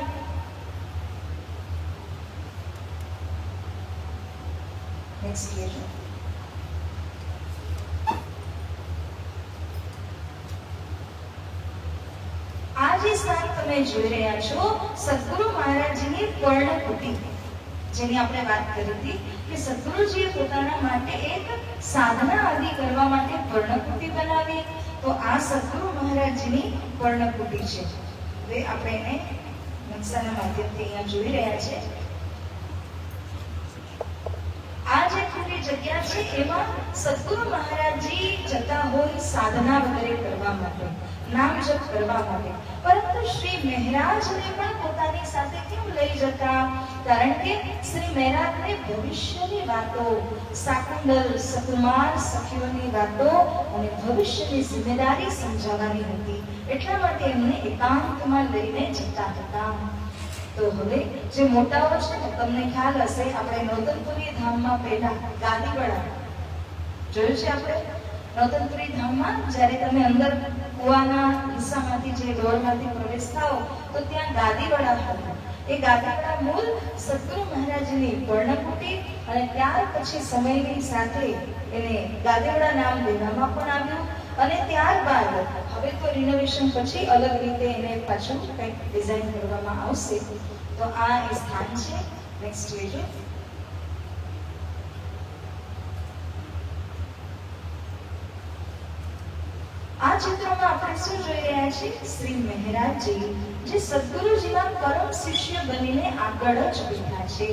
નેક્સ્ટ લેજો. તમે જોઈ રહ્યા છો સદગુરુ મહારાજની પર્ણકુટી, જેની આપણે વાત કરી હતી કે સદગુરુજીએ પોતાના માટે એક સાધના આદિ કરવા માટે પર્ણકુટી બનાવી. તો આ સદગુરુ મહારાજની પર્ણકુટી છે. હવે આપણે એને નકશાના માધ્યમથી અહીંયા જોઈ રહ્યા છે. આ જે ખુલ્લી જગ્યા છે એમાં સદગુરુ મહારાજજી જતા હોય સાધના વગેરે કરવા માટે, નામ જપ કરવા માટે. પરંતુ શ્રી મહારાજને પણ પોતાની સાથે કેમ લઈ જતા? કારણ કે શ્રી મહારાજને ભવિષ્યની વાતો, શાકુંડલ સકુમાર સખીઓની વાતો અને ભવિષ્યની જિમ્મેદારી સમજાવવાની હતી. એટલા માટે એમને એકાંતમાં લઈને જતા હતા. તો હવે જે મોટાઓ છે ને, તમને ખ્યાલ હશે, આપણે નોતનપુરી ધામમાં પહેલા ગાદીવાડા જોયું છે. આપણે નોતનપુરી ધામમાં જ્યારે તમે અંદર કુવાના હિસ્સામાંથી જે ડોળમાંથી પ્રવેશ થાઓ તો ત્યાં ગાદીવાડા હતા. એ ગાદીવાડા મૂળ સદગુરુ મહારાજની પર્ણકુટી, અને ત્યાર પછી સમયની સાથે એને ગાદીવાડા નામ દેવામાં પણ આવ્યું. અને ત્યારબાદ હવે તો રિનોવેશન પછી અલગ રીતે એને પાછું કંઈક ડિઝાઇન કરવામાં આવશે. તો આ એ સ્થાન છે. નેક્સ્ટ જોઈજો. આ ચિત્રમાં આપણે શું જોઈ રહ્યા છીએ? શ્રી મહારાજજી જે સદગુરુજીના પરમ શિષ્ય બનીને આગળ જ બેઠા છે.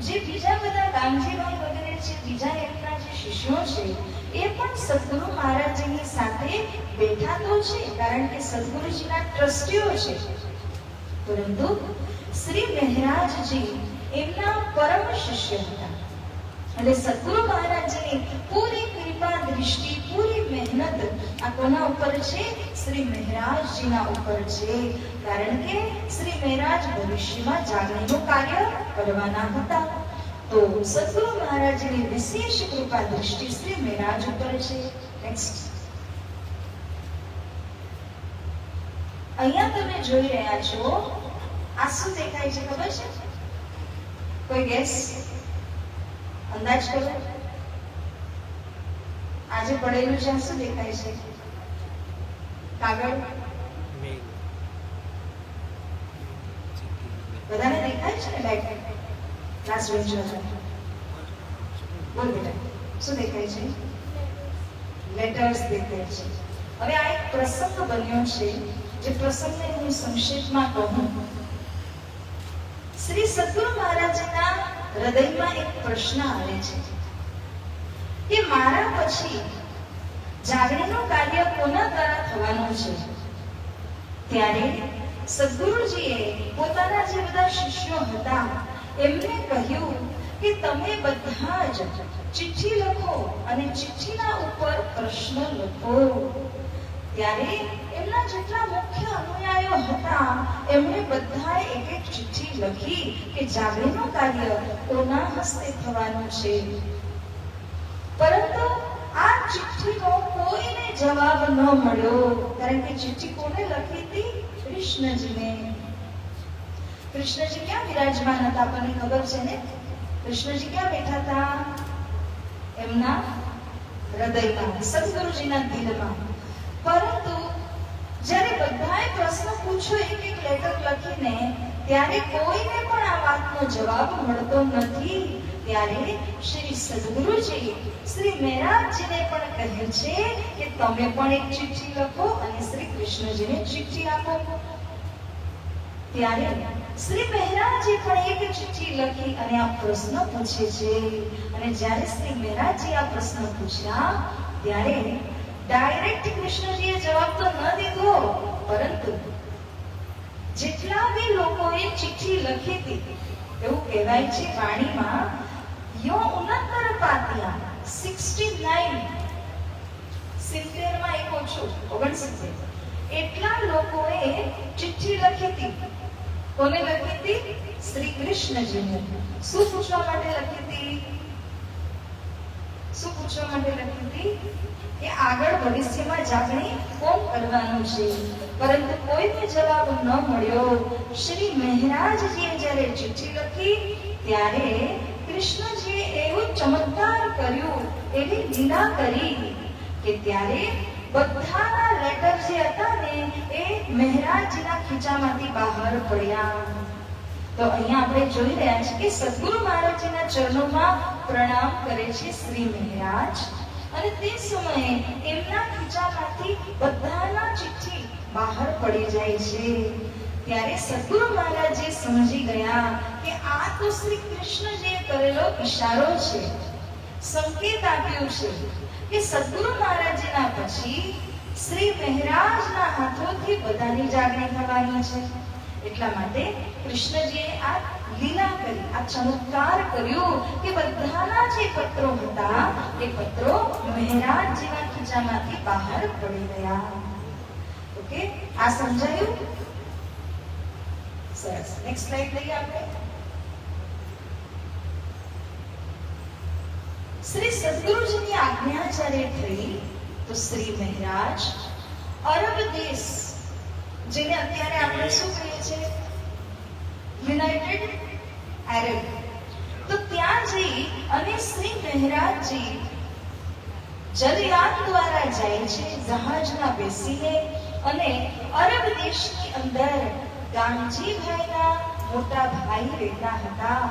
જે બીજા બધા ગામજીભાઈ વગેરે છે, બીજા એમના જે શિષ્યો છે, એ પણ સદગુરુ મહારાજજીની સાથે બેઠા તો છે, કારણ કે સદગુરુજીના ટ્રસ્ટીઓ છે. પરંતુ શ્રી મહારાજજી એમના પરમ શિષ્ય હતા. અને સદગુરુ મહારાજજીની પૂરી કૃપા દૃષ્ટિ, પૂરી મહેનત આ કોના ઉપર છે? શ્રી મહારાજજીના ઉપર છે. કારણ કે શ્રી મહારાજ ભવિષ્યમાં જાગરણનું કાર્ય કરવાના હતા. તો સદગુરુ મહારાજની વિશેષ કૃપા દૃષ્ટિ શ્રી મહારાજ ઉપર છે. નેક્સ્ટ. અહીંયા તમે જોઈ રહ્યા છો, આ શું દેખાય છે ખબર છે? કોઈ ગેસ? અંદાજ કરો. આજે પડેલું છે શું દેખાય છે? કાગળ. બધાને દેખાય છે ને? બેક ક્લાસ બેન્ચ પર બોલ બેટા, શું દેખાય છે? લેટર્સ દેખાય છે. હવે આ એક પ્રસંગ બન્યો છે, જે પ્રસંગને હું સંક્ષેપમાં કહું. શ્રી સદગુરુ મહારાજના હૃદયમાં એક પ્રશ્ન આવે છે કે મારા પછી જાગરણનું કાર્ય કોના દ્વારા થવાનું છે? ત્યારે સદગુરુજીએ પોતાના જે બધા શિષ્યો હતા એમને કહ્યું કે તમે બધા જ ચિઠ્ઠી લખો અને ચિઠ્ઠીના ઉપર પ્રશ્ન લખો. ત્યારે એમના જેટલા મુખ્ય અનુયાયીઓ હતા એમણે બધાએ એક એક ચિઠ્ઠી લખી કે જાગરણનું કાર્ય કોના હસ્તે થવાનું છે. પરંતુ આ ચિઠ્ઠીનો કોઈને જવાબ ન મળ્યો, કારણ કે ચિઠ્ઠી કોને લખી હતી? કૃષ્ણજીને. કૃષ્ણજી ક્યાં વિરાજમાન હતા? આપણને ખબર છે ને. કૃષ્ણજી ક્યાં બેઠા હતા? એમના હૃદયમાં, સદગુરુજીના દિલમાં. પરંતુ જ્યારે બધાએ પ્રશ્ન પૂછ્યો એક એક લેટર લખીને, ત્યારે કોઈને પણ આ વાતનો જવાબ મળતો નથી. ત્યારે શ્રી સદગુરુજી શ્રી મહારાજજીને પણ કહે છે કે તમે પણ એક ચિઠ્ઠી લખો અને શ્રી કૃષ્ણજીને ચિઠ્ઠી આપો. ત્યારે શ્રી મહારાજજી પણ એક ચિઠ્ઠી લખી અને આ પ્રશ્ન પૂછે છે. અને જ્યારે શ્રી મહારાજજી આ પ્રશ્ન પૂછ્યા ત્યારે ડાયરેક્ટ કૃષ્ણજીએ જવાબ તો ન દીધો, પરંતુ જેટલા બી લોકોએ ચિઠ્ઠી લખી હતી, એવું કહેવાય છે વાણીમાં, યો ઉનતર પાતિયા 69 70 માં એક ઓછું 69 એટલા લોકોએ ચિઠ્ઠી લખી હતી. કોને લખી હતી? શ્રી કૃષ્ણજીને. શું પૂછવા માટે લખી હતી? શું પૂછવા માટે લખી હતી? કે આગળ ભવિષ્યમાં જાગણી કોણ કરવાનું છે. પરંતુ કોઈને જવાબ ન મળ્યો. શ્રી મહારાજજીએ જ્યારે ચિઠ્ઠી લખી ત્યારે કૃષ્ણજીએ એવું ચમત્કાર કર્યું, એવી લીલા કરી કે ત્યારે બધાના લેટર જે હતા ને એ મહેરાજજીના ખીચામાંથી બહાર પડ્યા. તો અહીંયા આપણે જોઈ રહ્યા છીએ કે સદગુરુ મહારાજજીના ચરણોમાં પ્રણામ કરે છે શ્રી મહેરાજ, અને તે સમયે એમના ખીચામાંથી બધાના ચિઠ્ઠી બહાર પડી જાય છે. ત્યારે સદગુરુ મહારાજજી સમજી ગયા કે આ તો શ્રી કૃષ્ણજીએ કરેલો ઈશારો છે, સંકેત આપ્યું છે કે સદગુરુ મહારાજજીના પછી શ્રી મહેરાજના હાથોથી બધાની જાગણી થવાની છે. એટલા માટે કૃષ્ણજીએ આ લીલા કરી, આ ચમત્કાર કર્યું કે બધાના જે પત્રો હતા એ પત્રો મહેરાજજીના ખીચામાંથી બહાર પડી ગયા. ઓકે, આ સમજાયું? સરસ. નેક્સ્ટ સ્લાઇડ લઈએ આપણે. શ્રી સદગુરુજીની આજ્ઞાચાર્ય થઈ તો શ્રી મહેરાજ અરબ દેશ, જેને અત્યારે આપણે શું કહીએ છીએ યુનાઇટેડ આરબ, તો ત્યાં જઈ અને શ્રી મહેરાજજી જલયાન દ્વારા જાય છે, જહાજમાં બેસીને, અને અરબ દેશની અંદર ગામજીભાઈના મોટા ભાઈ રહેતા હતા,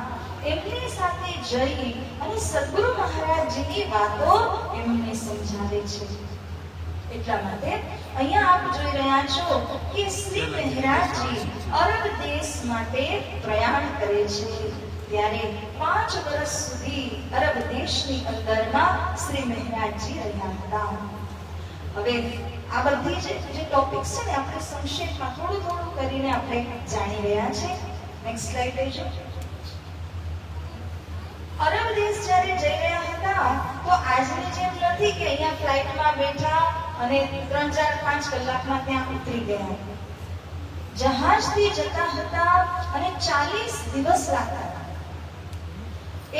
એમની સાથે જઈ અને સદગુરુ મહારાજજીની વાતો એમને સમજાવે છે. એટલા માટે અહીંયા આપ જોઈ રહ્યા છો કે શ્રી મહેરાજજી અરબ દેશ માટે પ્રયાણ કરે છે. ત્યારે 5 વર્ષ સુધી અરબ દેશની અંદરમાં શ્રી મહેરાજજી રહ્યા હતા. હવે આ બધી જે ટોપિક્સ છે ને આપણે સંક્ષેપમાં થોડું થોડું કરીને આપણે જાણી રહ્યા છે. નેક્સ્ટ સ્લાઇડ લેજો. અરબ દેશ જ્યારે જઈ રહ્યા હતા તો આજની જેમ નથી કે અહીંયા ફ્લાઇટમાં બેઠા અને 3, 4, 5 કલાકમાં ત્યાં ઉતરી ગયા. જહાજથી જતા હતા અને 40 દિવસ લાગતા હતા.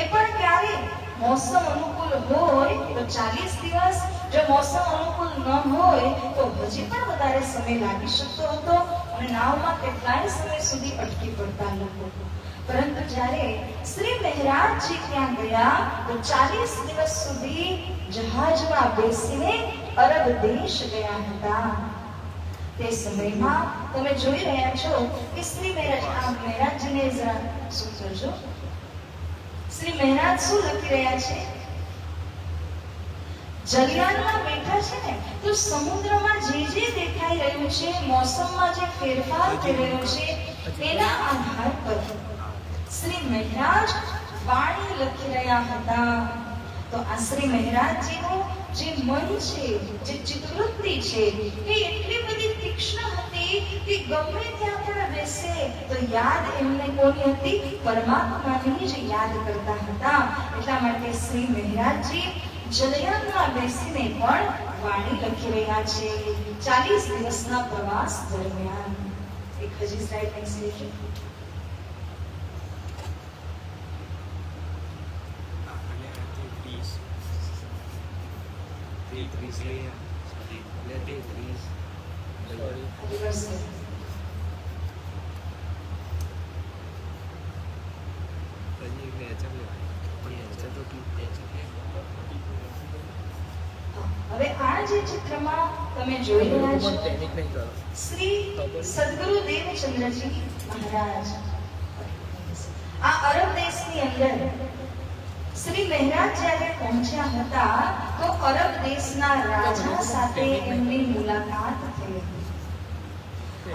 એ પણ ક્યારે મોસમ અનુકૂળ હોય તો 40 દિવસ, જો મોસમ અનુકૂળ ન હોય તો હજી પણ વધારે સમય લાગી શકતો હતો, અને નાવમાં કેટલાય સમય સુધી અટકી પડતા લોકો. પરંતુ જ્યારે શ્રી મહેરાજજી ત્યાં ગયા તો 40 દિવસ સુધી જહાજમાં બેસીને અરબ દેશ ગયા હતા. તે સમયમાં તમે જોઈ રહ્યા છો કે શ્રી મહેરાજજીને જરા શું કરજો, શ્રી મહેરાજ શું લખી રહ્યા છે? જલયાનમાં બેઠા છે ને તો સમુદ્રમાં જે દેખાઈ રહ્યું છે, મોસમમાં જે ફેરફાર થઈ રહ્યો છે, તેના આધાર પર શ્રી મહેરાજ વાણી લખી રહ્યા હતા. તો આ શ્રી મહેરાજજીનું જે મન છે, જે ચિત્તવૃત્તિ છે, એ એટલી બધી તીક્ષ્ણ હતી કે ગમે ત્યાં પણ બેસે તો યાદ એમને કોની હતી? પરમાત્માની જ યાદ કરતા હતા. એટલા માટે શ્રી મહેરાજજી જલયાનમાં બેસીને પણ વાણી લખી રહ્યા છે 40 દિવસના પ્રવાસ દરમિયાન. એક હજી સ્લાઇડ નેક્સ્ટ લેજો. હવે આ જે ચિત્રમાં તમે જોઈ રહ્યા છો શ્રી સદગુરુ દેવચંદ્રજી મહારાજ, આ અરબ દેશની અંદર શ્રી મહેરાજ જ્યારે પહોંચ્યા હતા તો અરબ દેશના રાજા સાથે એમની મુલાકાત થઈ.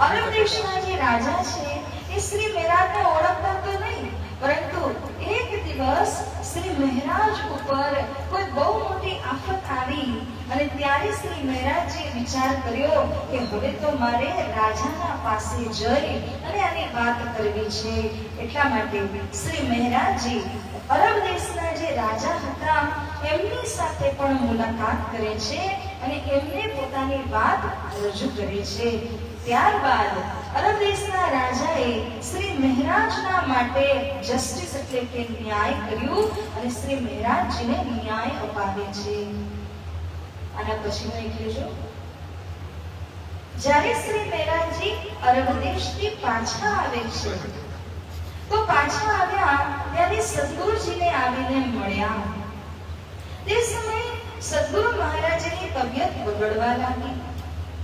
અરબ દેશના જે રાજા છે એ શ્રી મહેરાજને ઓળખતા તો નહીં, પરંતુ એક દિવસ શ્રી મહેરાજ ઉપર કોઈ બહુ મોટી આફત આવી, અને ત્યારે શ્રી મહેરાજજીએ વિચાર કર્યો કે હવે તો મારે રાજાના પાસે જઈ અને આની વાત કરવી છે. એટલા માટે શ્રી મહેરાજજી અરબ દેશના જે રાજા હતા એમની સાથે પણ મુલાકાત કરે છે અને એમને પોતાની વાત રજૂ કરે છે. ત્યારબાદ અરબ દેશના રાજાએ શ્રી મહેરાજના માટે જસ્ટિસ એટલે કે ન્યાય કર્યું અને શ્રી મહેરાજજીને ન્યાય અપાવે છે. આના પછીનો એક લેજો. જ્યારે શ્રી મહેરાજજી અરબ દેશથી પાછા આવે છે તો પાછા આવ્યા ત્યારે સદગુરુજીને આવીને મળ્યા. તે સમયે સદગુરુ મહારાજની તબિયત બગડવા લાગી.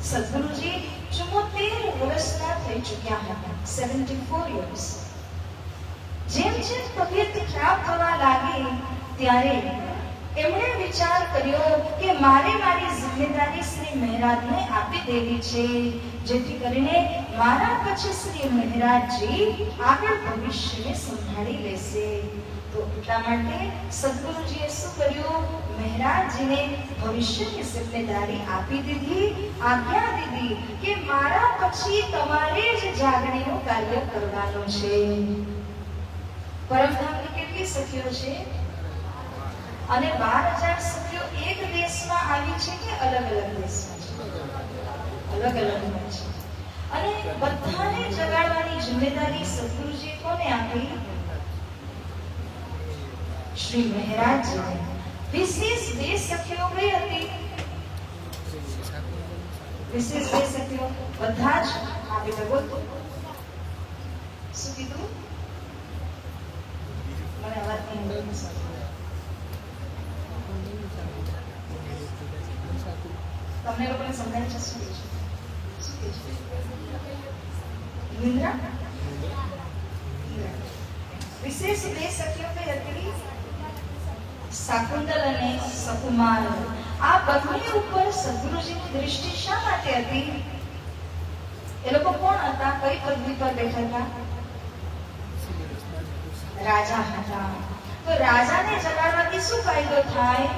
સદગુરુજી 74 વર્ષના થઈ ચૂક્યા હતા, 74 years. જેમ જેમ તબિયત ખરાબ થવા લાગી ત્યારે એમણે વિચાર કર્યો કે મારે મારી જિમ્મેદારી શ્રી મહારાજને આપી દેવી છે, જેથી કરીને મારા પછી શ્રી મહારાજજી આગળ ભવિષ્યને સંભાળી લેશે. તો એટલા માટે સદગુરુજીએ શું કર્યું? મહારાજજીને ભવિષ્યની જિમ્મેદારી આપી દીધી, આજ્ઞા દીધી કે મારા પછી તમારે જ જાગણીનું કાર્ય કરવાનું છે. પરમધામની કેટલી સખીઓ છે? અને 12,000 સખીઓ એક દેશમાં આવી છે કે અલગ અલગ દેશમાં છે? અલગ અલગ છે. અને બધાને જગાડવાની જિમ્મેદારી સદગુરુજી કોને આપી? શ્રી મહારાજજીને. વિશેષ 2 સખીઓ કઈ હતી? વિશેષ 2 સખીઓ બધા જ આપી બોલ. શું કીધું? મને અવાજ નહીં આવ્યો. તમને લોકોને સમજાય છે શું છે? શું છે? નિંદ્રા. વિશેષ 2 સખીઓ કઈ હતી? શાકુંતલ અને સકુમાર. આ બંને ઉપર સદગુરુજીની દૃષ્ટિ શા માટે હતી? એ લોકો કોણ હતા? કઈ પદવી પર બેઠા હતા? રાજા હતા. તો રાજાને જગાડવાથી શું ફાયદો થાય?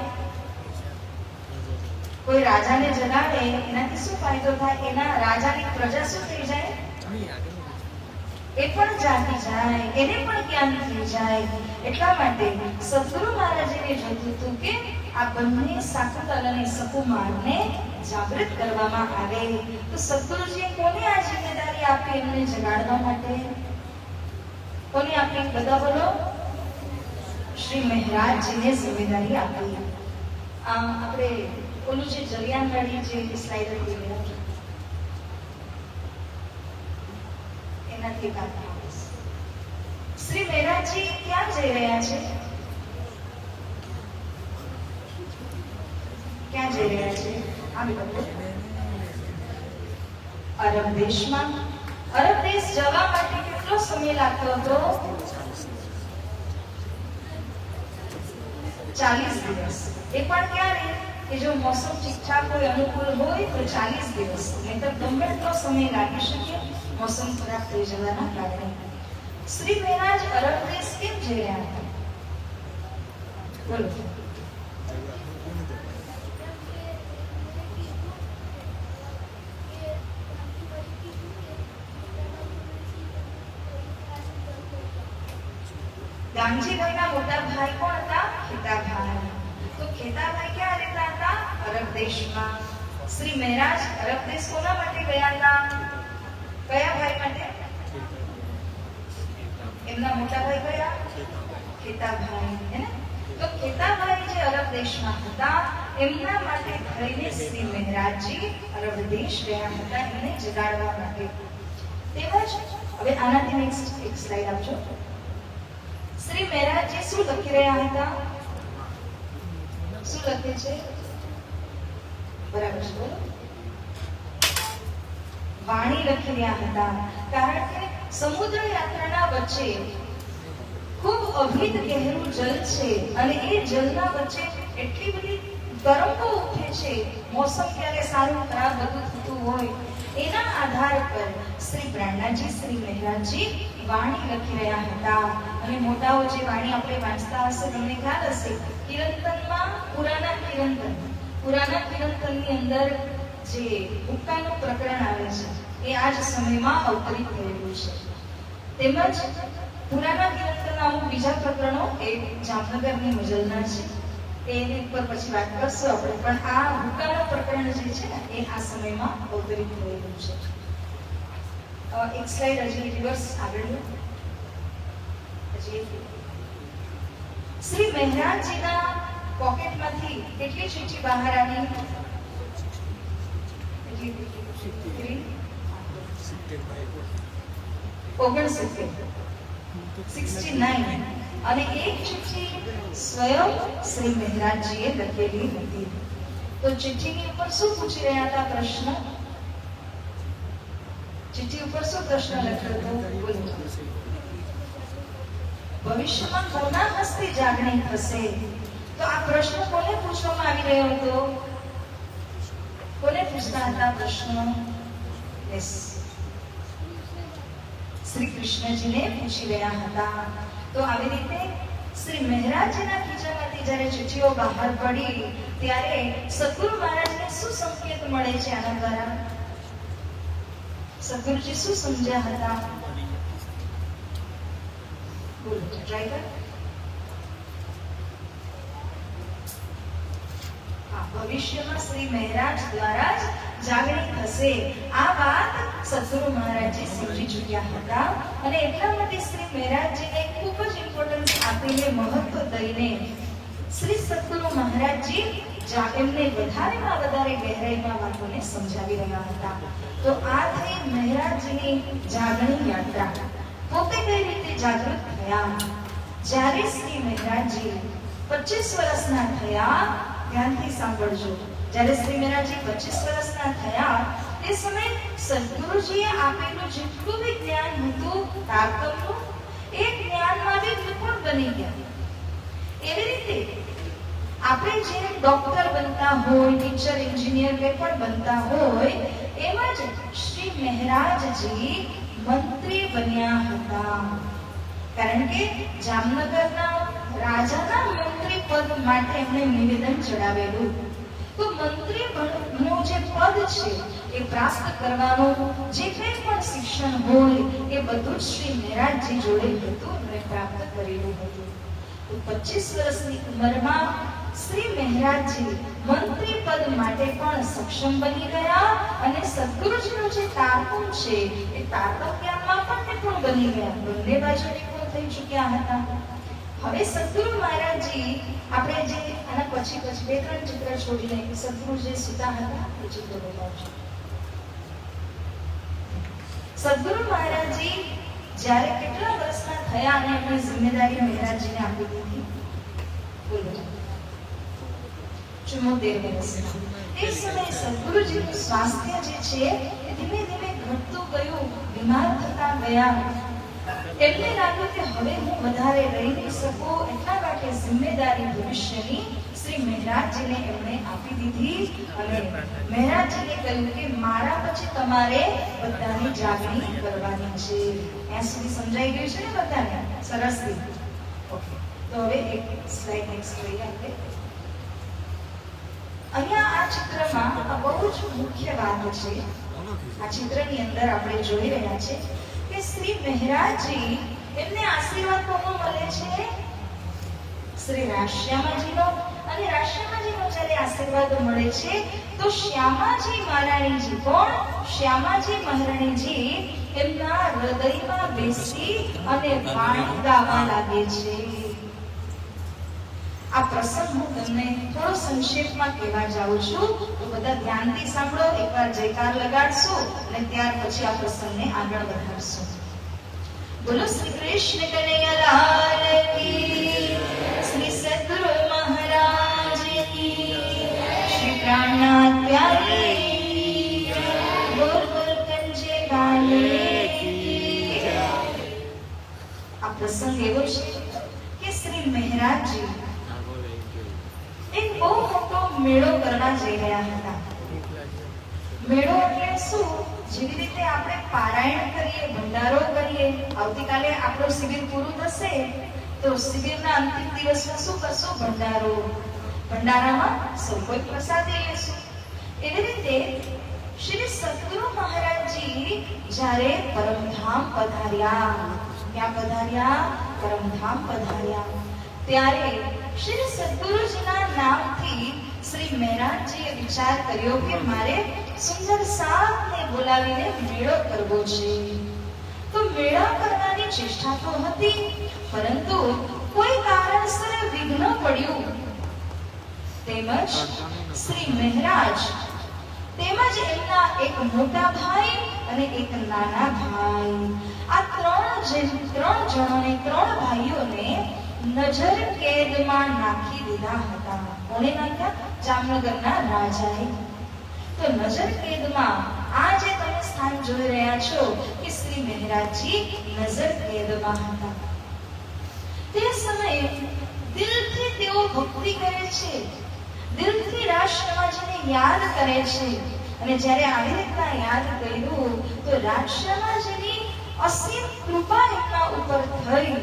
કોઈ રાજાને જગાડે એનાથી શું ફાયદો થાય? એના રાજાની પ્રજા શું થઈ જાય? એ પણ જાગી જાય, એને પણ જ્ઞાન થઈ જાય. એટલા માટે સદગુરુ મહારાજને જોતું હતું કે આ બંને શાકુંતલ અને સકુમારને જાગૃત કરવામાં આવે. તો સદગુરુજીએ કોને આ જિમ્મેદારી આપી એમને જગાડવા માટે? કોને આપી? બધા બોલો. શ્રી મહારાજજીને જિમ્મેદારી આપી. આપણે ઓલું જે જલિયાનવાળી જે સ્લાઇડ હતી એનાથી વાત કરીશ. શ્રી મહારાજજી ક્યાં જઈ રહ્યા છે? ક્યાં જઈ રહ્યા છે? અરબ દેશમાં. અરબ દેશ જવા માટે કેટલો સમય લાગતો હતો? 40 દિવસ. એ પણ ક્યારે? કે જો મોસમ ઠીકઠાક હોય, અનુકૂળ હોય તો 40 દિવસ. નહીંતર ગમે એટલો સમય લાગી શકે મોસમ ખરાબ થઈ જવાના કારણે. શ્રી મહારાજ અરબ દેશ કેમ જઈ રહ્યા હતા? બોલો. ગાંધીભાઈના મોટા ભાઈ કોણ હતા? ખેતાભાઈ. તો ખેતાભાઈ ક્યાં રહેતા હતા? અરબ દેશમાં. શ્રી મહારાજ અરબ દેશ કોના માટે ગયા હતા? કયા ભાઈ માટે? એમના મોટા ભાઈ કયા? ખેતાભાઈ. હે ને? તો ખેતાભાઈ જે અરબ દેશમાં હતા એમના માટે થઈને શ્રી મહારાજજી અરબ દેશ ગયા હતા, એમને જગાડવા માટે. તેમજ હવે આનાથી નેક્સ્ટ એક સ્લાઇડ આપજો. શ્રી મહારાજજી શું લખી રહ્યા હતા? શું લખે છે? બરાબર છે, બોલો. વાણી લખી રહ્યા હતા. કારણ કે સમુદ્ર યાત્રાના વચ્ચે ખૂબ અભિત ગહેરું જલ છે અને એ જલના વચ્ચે એટલી બધી તરંગો ઉઠે છે. મોસમ ક્યારે સારું ખરાબ બધું થતું હોય, એના આધાર પર શ્રી પ્રાણનાજી શ્રી મહારાજજી વાણી લખી રહ્યા હતા. અને મોટાઓ જે વાણી આપણે વાંચતા હશે તમને ખ્યાલ હશે, કિરંતનમાં પુરાના કિરંતનની અંદર જે હુક્કાનું પ્રકરણ આવે છે એ આ જ સમયમાં અવતરિત થયેલું છે. તેમજ પુરાના કિરંતનના અમુક બીજા પ્રકરણો એ જામનગરની મજલના છે, એની ઉપર પછી વાત કરશું આપણે. પણ આ હુક્કાનું પ્રકરણ જે છે ને એ આ સમયમાં અવતરિત થયેલું છે. એક સ્લાઇડ હજી રિવર્સ આગળ. શ્રી મહારાજજીના પોકેટમાંથી કેટલી ચીઠી બહાર આવી? 69. અને એક ચિઠ્ઠી 16 સ્વયં શ્રી મહારાજજીએ લખેલી હતી. તો ચિઠ્ઠીની ઉપર શું પૂછી રહ્યા હતા પ્રશ્ન? ચિઠ્ઠી ઉપર શું પ્રશ્ન લખ્યો હતો? ભવિષ્યમાં કોના હસ્તે જાગણી થશે? તો આ પ્રશ્ન કોને પૂછવામાં આવી રહ્યો હતો? કોને પૂછતા હતા પ્રશ્ન? યસ, શ્રી કૃષ્ણજીને પૂછી રહ્યા હતા. તો આવી રીતે શ્રી મહારાજજીના ખીચામાંથી જ્યારે ચિઠ્ઠીઓ બહાર પડી ત્યારે સદગુરુ મહારાજને શું સંકેત મળે છે આના દ્વારા? સદગુરુજી શું સમજ્યા હતા? બોલો, ટ્રાય કર. ભવિષ્યમાં શ્રી મહારાજ દ્વારા જ જાગણી થશે આ વાત સદગુરુ મહારાજજી સમજી ચૂક્યા હતા. અને એટલા માટે શ્રી મહારાજજીને ખૂબ જ ઇમ્પોર્ટન્સ આપીને, મહત્વ દઈને શ્રી સદગુરુ મહારાજજી એમને વધારેમાં વધારે ગહેરાઈમાં વાતોને સમજાવી રહ્યા હતા. તો આ થઈ મહારાજજીની જાગણી યાત્રા. પોતે કઈ રીતે જાગૃત થયા? જ્યારે શ્રી મહારાજજી 25 વર્ષના થયા, ધ્યાનથી સાંભળજો, જ્યારે શ્રી મહારાજજી 25 વર્ષના થયા તે સમયે સદગુરુજીએ આપેલું જેટલું બી જ્ઞાન હતું તારતમ્યનું, એ જ્ઞાનમાં બી નિપુણ બની ગયા. એવી રીતે આપણે જે ડોક્ટર બનતા હોય, ટીચર, એન્જિનિયર કે પણ બનતા હોય, એમાં જ શ્રી મહારાજજી મંત્રી બન્યા હતા. કારણ કે જામનગરના રાજાના મંત્રી પદ માટે એમણે નિવેદન ચડાવેલું. તો મંત્રી નું જે પદ છે એ પ્રાપ્ત કરવાનું જે કંઈ પણ શિક્ષણ હોય એ બધું શ્રી મહારાજજી જોડે હતું અને પ્રાપ્ત કરેલું હતું. તો 25 વર્ષની ઉંમરમાં શ્રી મહારાજજી મંત્રી પદ માટે પણ સક્ષમ બની ગયા અને સદગુરુજીનું જે તારતમ છે એ તારતમ જ્ઞાનમાં પણ નિપુણ બની ગયા. બંને બાજુ નિપુણ થઈ ચૂક્યા હતા. હવે સદગુરુ મહારાજજી, આપણે જે આના પછી 2-3 ચિત્ર છોડીને સદગુરુ જે સુતા હતા એ ચિત્ર બતાવજો. સદગુરુ મહારાજજી જ્યારે કેટલા વર્ષના થયા અને એમની જિમ્મેદારી મહારાજજીને આપી દીધી? બોલો, 74 વર્ષના. એ સમયે સદગુરુજીનું સ્વાસ્થ્ય જે છે એ ધીમે ધીમે ઘટતું ગયું, બીમાર થતા ગયા. એમને લાગ્યું કે હવે હું વધારે રહી નહીં શકું, એટલા માટે જિમ્મેદારી ભવિષ્યની શ્રી મહારાજજીને એમણે આપી દીધી. અને મહારાજજીને કહ્યું કે મારા પછી તમારે બધાની જાગણી કરવાની છે. ત્યાં સુધી સમજાઈ ગયું છે ને બધાને? સરસથી. ઓકે, તો હવે એક સ્લાઇડ નેક્સ્ટ લઈએ આપણે. અહીંયા આ ચિત્રમાં બહુ જ મુખ્ય વાત છે. આ ચિત્રની અંદર આપણે જોઈ રહ્યા છે કે શ્રી મહારાજજી એમને આશીર્વાદ કોનો મળે છે? શ્રી રાશ્યામાજીનો. અને રાશ્યામાજીનો જ્યારે આશીર્વાદ મળે છે તો શ્યામાજી મહારાણીજી, કોણ? શ્યામાજી મહારાણીજી એમના હૃદયમાં બેસી અને વાણી ગાવા લાગે છે. આ પ્રસંગ હું તમને થોડો સંક્ષેપમાં કહેવા જાઉં છું, તો બધા ધ્યાનથી સાંભળો. એકવાર જયકાર લગાડશો અને ત્યાર પછી આ પ્રસંગને આગળ વધારશો. બોલો શ્રી કૃષ્ણ કનૈયાલાલ કી, શ્રી સદગુરુ મહારાજ કી, શ્રી પ્રાણનાથ પ્યારે કી, બોલ બોલ કંજે ગાલે કી. આ પ્રસંગ એવો છે કે શ્રી મહારાજજી એક બહુ મોટો મેળો કરવા જઈ રહ્યા હતા. મેળો એટલે શું? જેવી રીતે આપણે પારાયણ કરીએ, ભંડારો કરીએ, આવતીકાલે આપણો શિબિર પૂરું થશે તો શિબિરના અંતિમ દિવસમાં શું કરશું? ભંડારો. ભંડારામાં સૌ કોઈ પ્રસાદી લેશું. એવી રીતે શ્રી સદગુરુ મહારાજજી જ્યારે પરમધામ પધાર્યા, ક્યાં પધાર્યા? પરમધામ પધાર્યા. ત્યારે શ્રી સદગુરુજીના નામથી શ્રી મહારાજજીએ વિચાર કર્યો કે મારે સુંદર સાપને બોલાવીને મેળો કરવો છે. તો મેળા કરવાની ચેષ્ટા તો હતી, પરંતુ કોઈ કારણસર વિઘ્ન પડ્યું. તેમજ શ્રી મહારાજ તેમજ એમના એક મોટા ભાઈ અને એક નાના ભાઈ, આ ત્રણ જણોને, ત્રણ ભાઈઓને નજર કેદમાં નાખી દીધા હતા. કોણે નાખ્યા? જામનગરના રાજાએ. તો નજર કેદમાં આ જે તમે સ્થાન જોઈ રહ્યા છો કે શ્રી મહેરાજજી નજર કેદમાં હતા. તે સમયે દિલથી તેઓ ભક્તિ કરે છે, દિલથી રાષ્ટ્રમાજીને યાદ કરે છે. અને જ્યારે આવી રીતના યાદ કર્યું તો રાષ્ટ્રમાજીની અસીમ કૃપા એમના ઉપર થઈ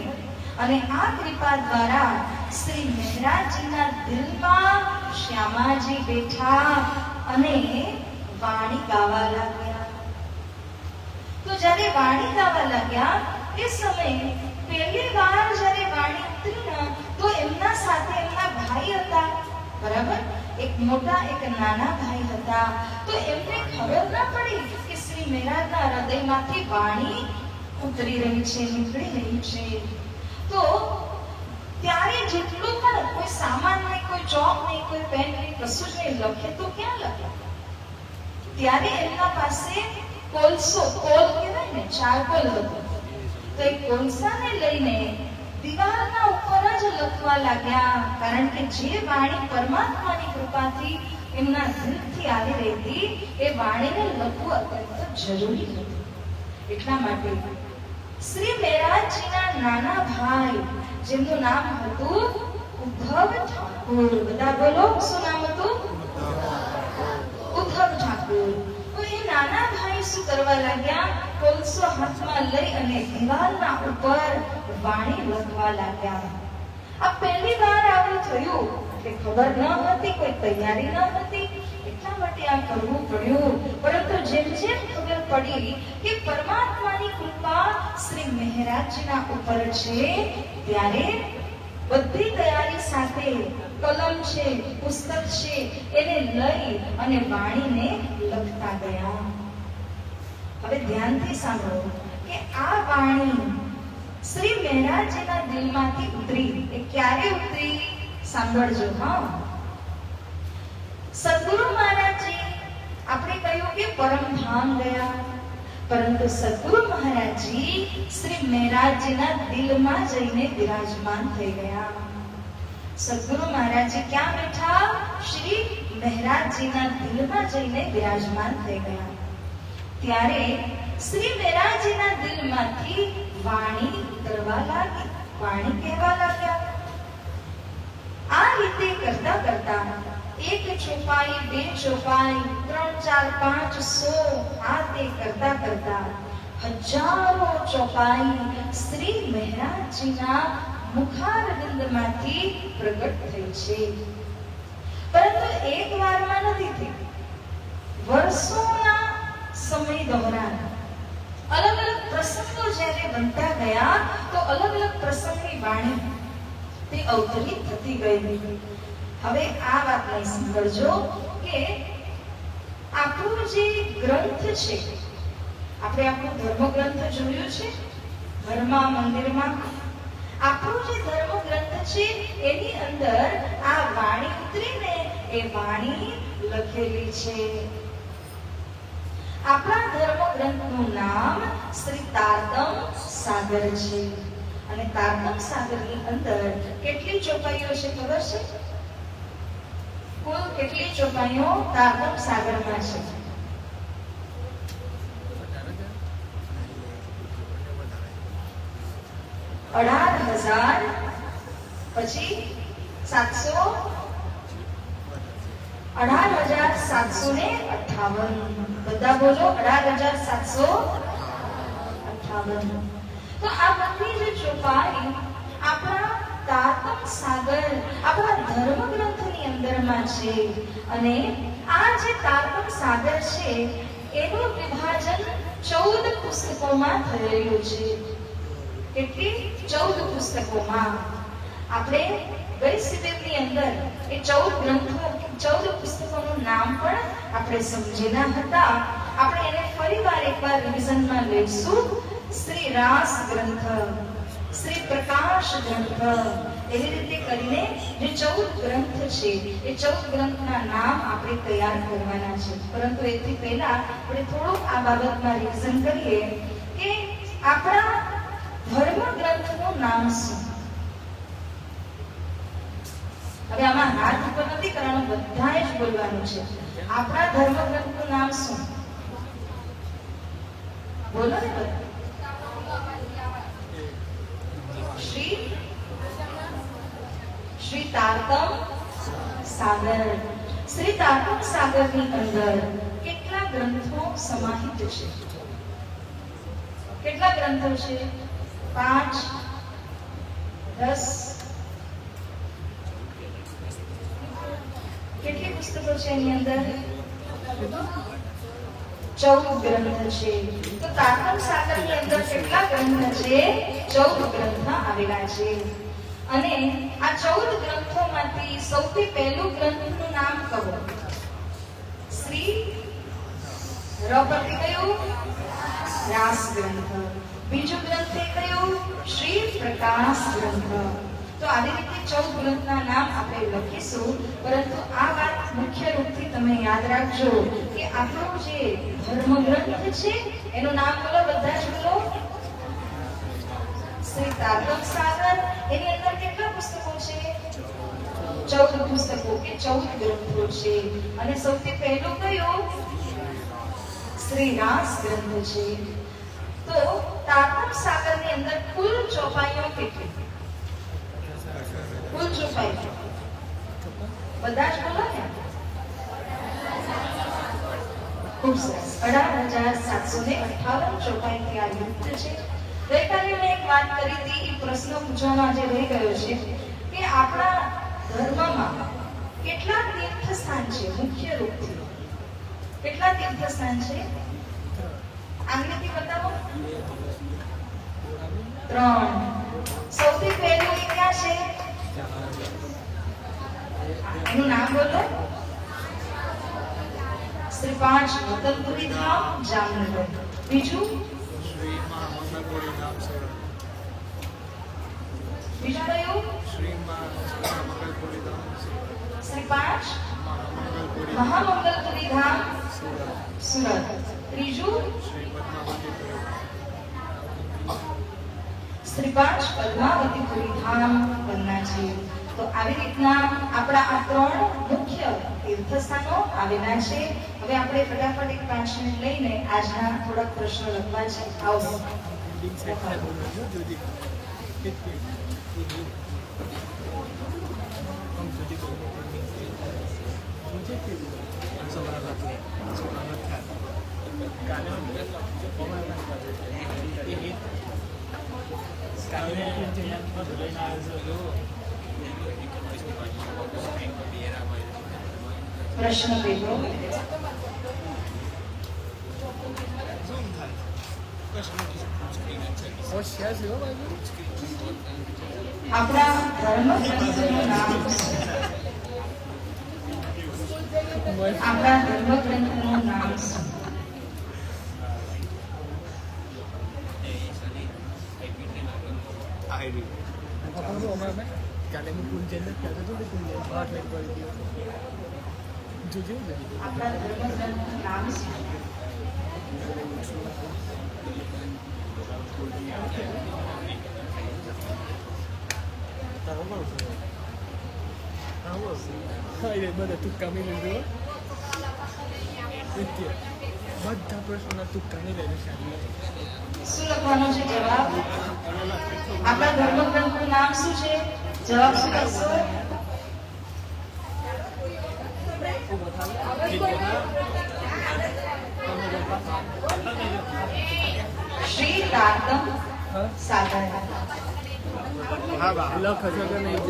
અને આ કૃપા દ્વારા શ્રી મહેરાજજીના દિલમાં શ્યામાજી બેઠા અને વાણી ગાવા લાગ્યા. તો જ્યારે વાણી ગાવા લાગ્યા એ સમયે પહેલી વાર જ્યારે વાણી ઉતરી તો એમના સાથે એમના ભાઈ હતા, બરાબર? એક મોટા એક નાના ભાઈ હતા. તો એમને ખબર ના પડી કે શ્રી મહેરાજના હૃદયમાંથી વાણી ઉતરી રહી છે, નીકળી રહી છે. તો ત્યારે જેટલું પણ કોઈ સામાન નહીં, કોઈ ચોક નહીં, કોઈ પેન નહીં, કશું જ નહીં, લખે તો ક્યાં લખે? ત્યારે એમના પાસે કોલસો, કોલ કહેવાય ને, ચારકોલ હતો. તો એ કોલસાને લઈને દિવાલના ઉપર જ લખવા લાગ્યા. કારણ કે જે વાણી પરમાત્માની કૃપાથી એમના દિલથી આવી રહી હતી એ વાણીને લખવું અત્યંત જરૂરી હતું. એટલા માટે શ્રી મહેરાજજીના નાના ભાઈ, જેમનું નામ હતું ઉદ્ધવ ઠાકોર. બધા બોલો, શું નામ હતું? ઉદ્ધવ ઠાકોર. તો એ નાના ભાઈ શું કરવા લાગ્યા? કોલસો હાથમાં લઈ અને દિવાલના ઉપર વાણી લખવા લાગ્યા. આ પહેલી વાર આવું થયું કે ખબર ન હતી, કોઈ તૈયારી ન હતી, એટલા માટે આ કરવું પડ્યું. પરંતુ જેમ જેમ ખબર પડી કે પરમાત્માની કૃપા શ્રી મહેરાજજીના ઉપર છે, ત્યારે બધી તૈયારી સાથે કલમ છે, પુસ્તક છે, એને લઈ અને વાણીને લખતા ગયા. હવે ધ્યાનથી સાંભળો કે આ વાણી શ્રી મહેરાજજીના દિલમાંથી ઉતરી. એ ક્યારે ઉતરી? સાંભળજો. હા, સદગુરુ મહારાજજી, આપણે કહ્યું કે પરમધામ ગયા, પરંતુ સદગુરુ મહારાજજી શ્રી મહેરાજજીના દિલમાં જઈને વિરાજમાન થઈ ગયા. સદગુરુ મહારાજજી ક્યાં બેઠા? શ્રી મહેરાજજીના દિલમાં જઈને વિરાજમાન થઈ ગયા. ત્યારે શ્રી મહેરાજજીના દિલમાંથી વાણી ઉતરવા લાગી, વાણી કહેવા લાગ્યા. આ રીતે કરતા કરતા એક ચોપાઈ, બે ચોપાઈ, 3, 4, 5, 100 આ તે કરતા કરતા હજારો ચોપાઈ શ્રી મહેરાજજીના મુખારવિંદમાંથી પ્રગટ થઈ છે. પરંતુ એક વારમાં નથી થઈ, વર્ષોના સમય દરમિયાન અલગ અલગ પ્રસંગો જ્યારે બનતા ગયા તો અલગ અલગ પ્રસંગની વાણી તે અવતરિત થતી ગઈ. હવે આ વાતને સમજજો કે આપણો જે ગ્રંથ છે, આપણે આપણો ધર્મગ્રંથ જોયું છે ઘરમાં, મંદિરમાં. આપણો જે ધર્મગ્રંથ છે એની અંદર આ વાણી ઉતરીને એ વાણી લખેલી છે. આપણા ધર્મગ્રંથનું નામ શ્રી તારતમ સાગર છે. અને તારતમ સાગરની અંદર કેટલી ચોપાઈઓ છે ખબર છે? કુલ કેટલી ચોપાઈઓ તારતમ સાગરમાં છે? 18,000 પછી 700 18,758. બધા બોલો 18,758. તો આ બધી જે ચોપાઈ આપણા તારતમ સાગર, આપણા ધર્મગ્રંથની અંદરમાં છે. અને આ જે તારતમ સાગર છે એનું વિભાજન 14 પુસ્તકોમાં થયેલું છે. કેટલી? 14 પુસ્તકોમાં. આપણે ગઈ શિબિરની અંદર એ 14 ગ્રંથો, 14 પુસ્તકોનું નામ પણ આપણે સમજેલા હતા. આપણે એને ફરીવાર એકવાર રિવિઝનમાં લઈશું. શ્રી રાસ ગ્રંથ, શ્રી પ્રકાશ ગ્રંથ, એવી રીતે કરીને જે 14 ગ્રંથ છે એ 14 ગ્રંથના નામ આપણે તૈયાર કરવાના છે. પરંતુ એથી પહેલા આપણે થોડુંક આ બાબતમાં રિવિઝન કરીએ કે આપણા ધર્મ ગ્રંથનું નામ શું? કરવાનું, બધાએ જ બોલવાનું છે. આપણા ધર્મગ્રંથનું નામ શું? બોલો ને બધા. શ્રી તારતમ સાગર. શ્રી તારતમ સાગરની અંદર કેટલા ગ્રંથો સમાહિત છે? કેટલા ગ્રંથો છે? 5, 10, કેટલી પુસ્તકો છે એની અંદર? 14 ગ્રંથ છે. તો તારતમ સાગરની અંદર કેટલા ગ્રંથ છે? 14 ગ્રંથ આવેલા છે. અને આ 14 ગ્રંથોમાંથી સૌથી પહેલું ગ્રંથનું નામ કહો. શ્રી રપતિ કયું? રાસ ગ્રંથ. બીજું ગ્રંથ કયું? શ્રી પ્રકાશ ગ્રંથ. તો આવી રીતે 14 ગ્રંથના નામ આપણે લખીશું. પરંતુ આ વાત મુખ્ય રૂપથી તમે યાદ રાખજો કે આપણો જે ધર્મગ્રંથ છે એનું નામ બોલો, બધા જ બોલો. શ્રી તારતમ સાગર. એની અંદર કેટલા પુસ્તકો છે? 14 પુસ્તકો કે 14 ગ્રંથો છે. અને સૌથી પહેલું કયું? શ્રી રાસ ગ્રંથ છે. તો તારતમ સાગરની અંદર કુલ ચોપાઈઓ કેટલી? કુલ ચોપાઈઓ બધા જ બોલો ને. ખૂબ સરસ. 18,758 ચોપાઈથી આ યુક્ત છે. ગઈકાલે મેં એક વાત કરી હતી, એ પ્રશ્ન પૂછવાનો આજે રહી ગયો છે કે આપણા ધર્મમાં કેટલા તીર્થ સ્થાન છે? મુખ્ય રૂપથી કેટલા તીર્થ સ્થાન છે? આંગળીથી બતાવો. 3. સૌથી પહેલું એ ક્યાં છે? એનું નામ બોલો. શ્રી 5 મંગલપુરી ધામ, જામનગર. બીજું? બીજું કયું? શ્રી 5 મહામંગલપુરી ધામ, સુરત. ત્રીજું? શ્રી 5 પદ્માવતીપુરી ધામ, પન્નાજી. તો આવી રીતના આપણા આ 3 મુખ્ય તીર્થસ્થાનો આવેલા છે. હવે આપણે ફટાફટ એક 5 મિનિટ લઈને આજના થોડાક પ્રશ્નો લખવા છે. આવો. પ્રશ્ન પેલો. આપણા ધર્મગ્રંથનું નામ શું? આપણા ધર્મગ્રંથનું નામ શું? આપણા ધર્મગ્રંથનું નામ શું? બધા તુક્કા મિલી ગયો. બધા પ્રશ્નોના તુક્કા મિલી શું લખવાનો છે જવાબ? આપણા ધર્મગ્રંથનું નામ શું છે? જવાબ શું લખશો? શ્રી તારતમ સાગર. લખ છો કે નહીં?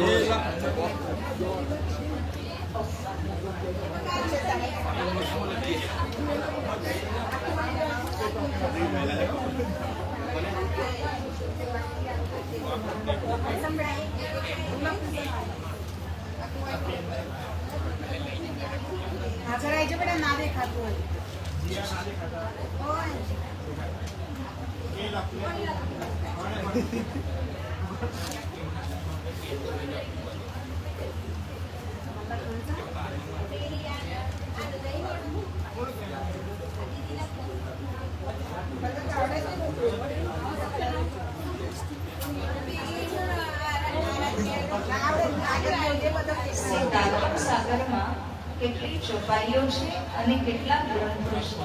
આગળ આવી બેટા, ના દેખાતું હોય. તારતમ સાગરમાં કેટલી ચોપાઈઓ છે અને કેટલા ગ્રંથો છે.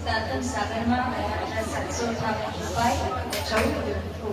સાતમ સાગરમાં 758 ચોપાઈ અને 14 ગ્રંથો.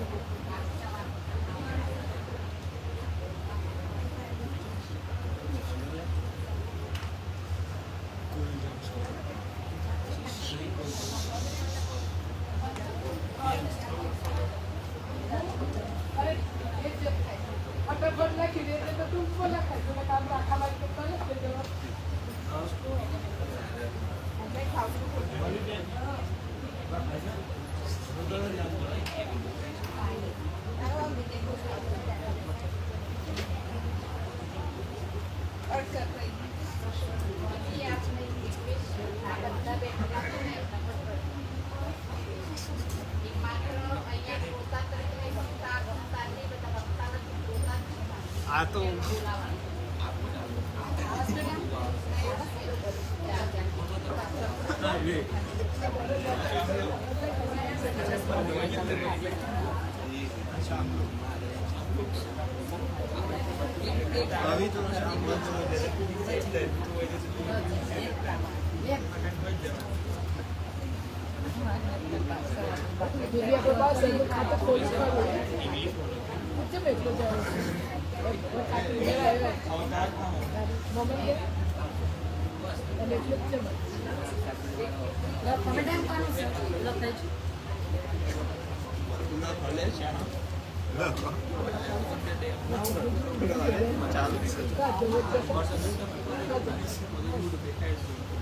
આ તો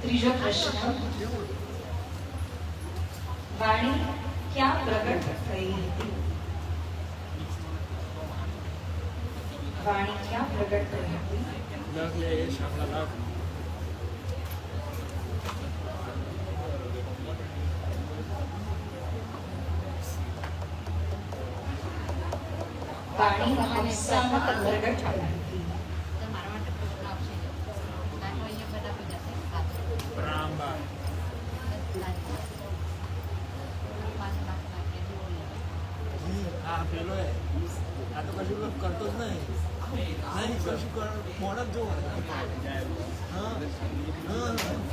ત્રીજો પ્રશ્ન. વાણી ક્યાં પ્રગટ થઈ હતી? વાણી ક્યાં પ્રગટ થઈ હતી? વાણી હંસામાં પ્રગટ થઈ હતી. આ પેલો આ તો કશું કરતો જ નહીં કશું ફોન જ જોવો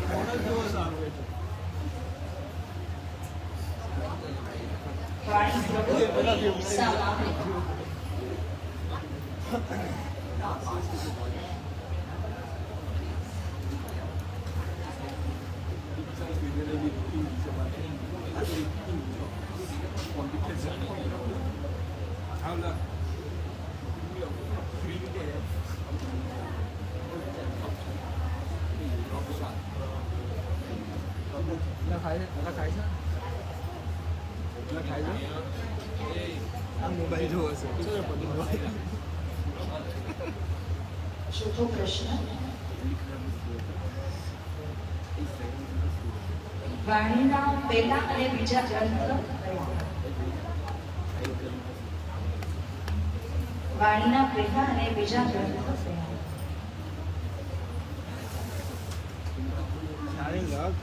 ફોન જ જોવો સારું વાણી પ્રગટ હંસામાં. મોબાઈલ જોવો છે. ચોથો પ્રશ્ન. વાણીના પહેલા અને બીજા ગ્રંથ કયા? વાણીના પહેલા અને બીજા ગ્રંથ કયા? સારી લગ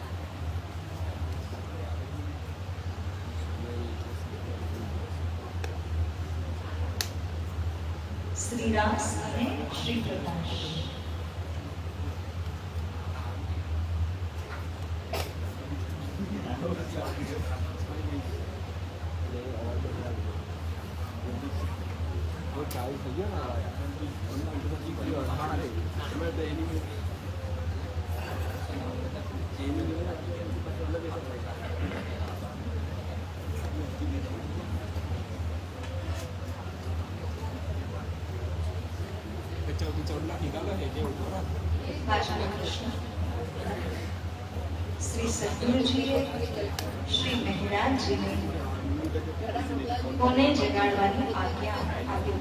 શ્રીરાસ અને શ્રી પ્રકાશ. ચાલુ થઈ ગયો પાંચમો પ્રશ્ન. શ્રી સદગુરુજીએ શ્રી મહેરાજજીને કોને જગાડવાની આજ્ઞા આપી.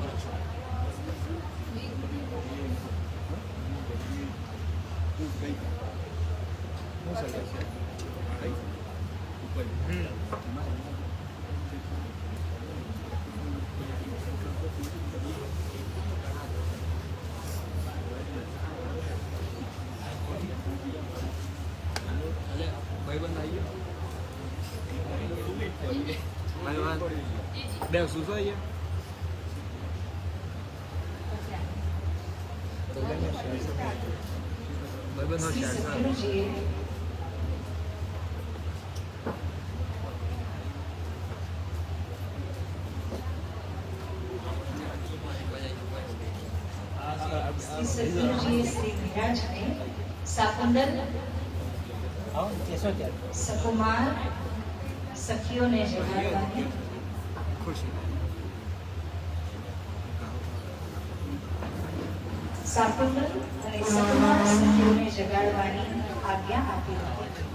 Đều xuống dây mấy bên hơi Shri chảy ra સદગુરુજીએ Shri સદગુરુજીએ Shri મહેરાજને સાકુંડલ સકુમાર સખીઓને જગાડવાની ખુશી સાકુંડલ અને સકુમાર સખીઓને જગાડવાની આજ્ઞા આપી હતી.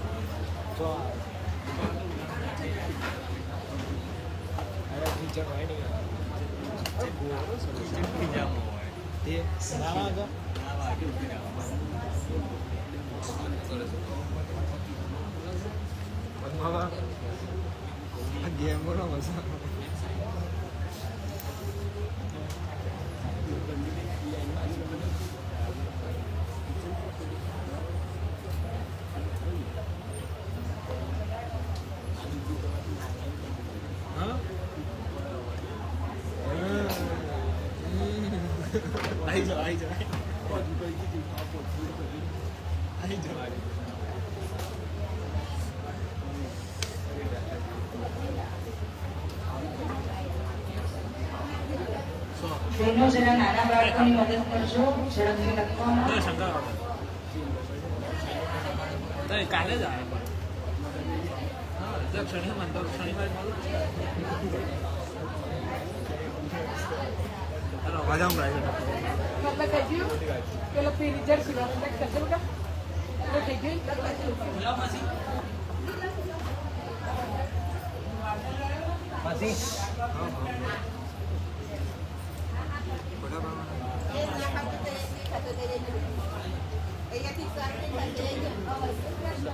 game của nó mà sao ai rồi બહેનો જરા નાના બાળકોની મદદ કરજો ઝડપથી લખવામાં. કાલે જ આવે શનિ માનતો શનિવાર વાજા હું રાખ્યો મતલબ થઈ ગયું પેલો ફી રિઝલ્ટ સિવાય કરશે બેટા તો થઈ ગયું Ella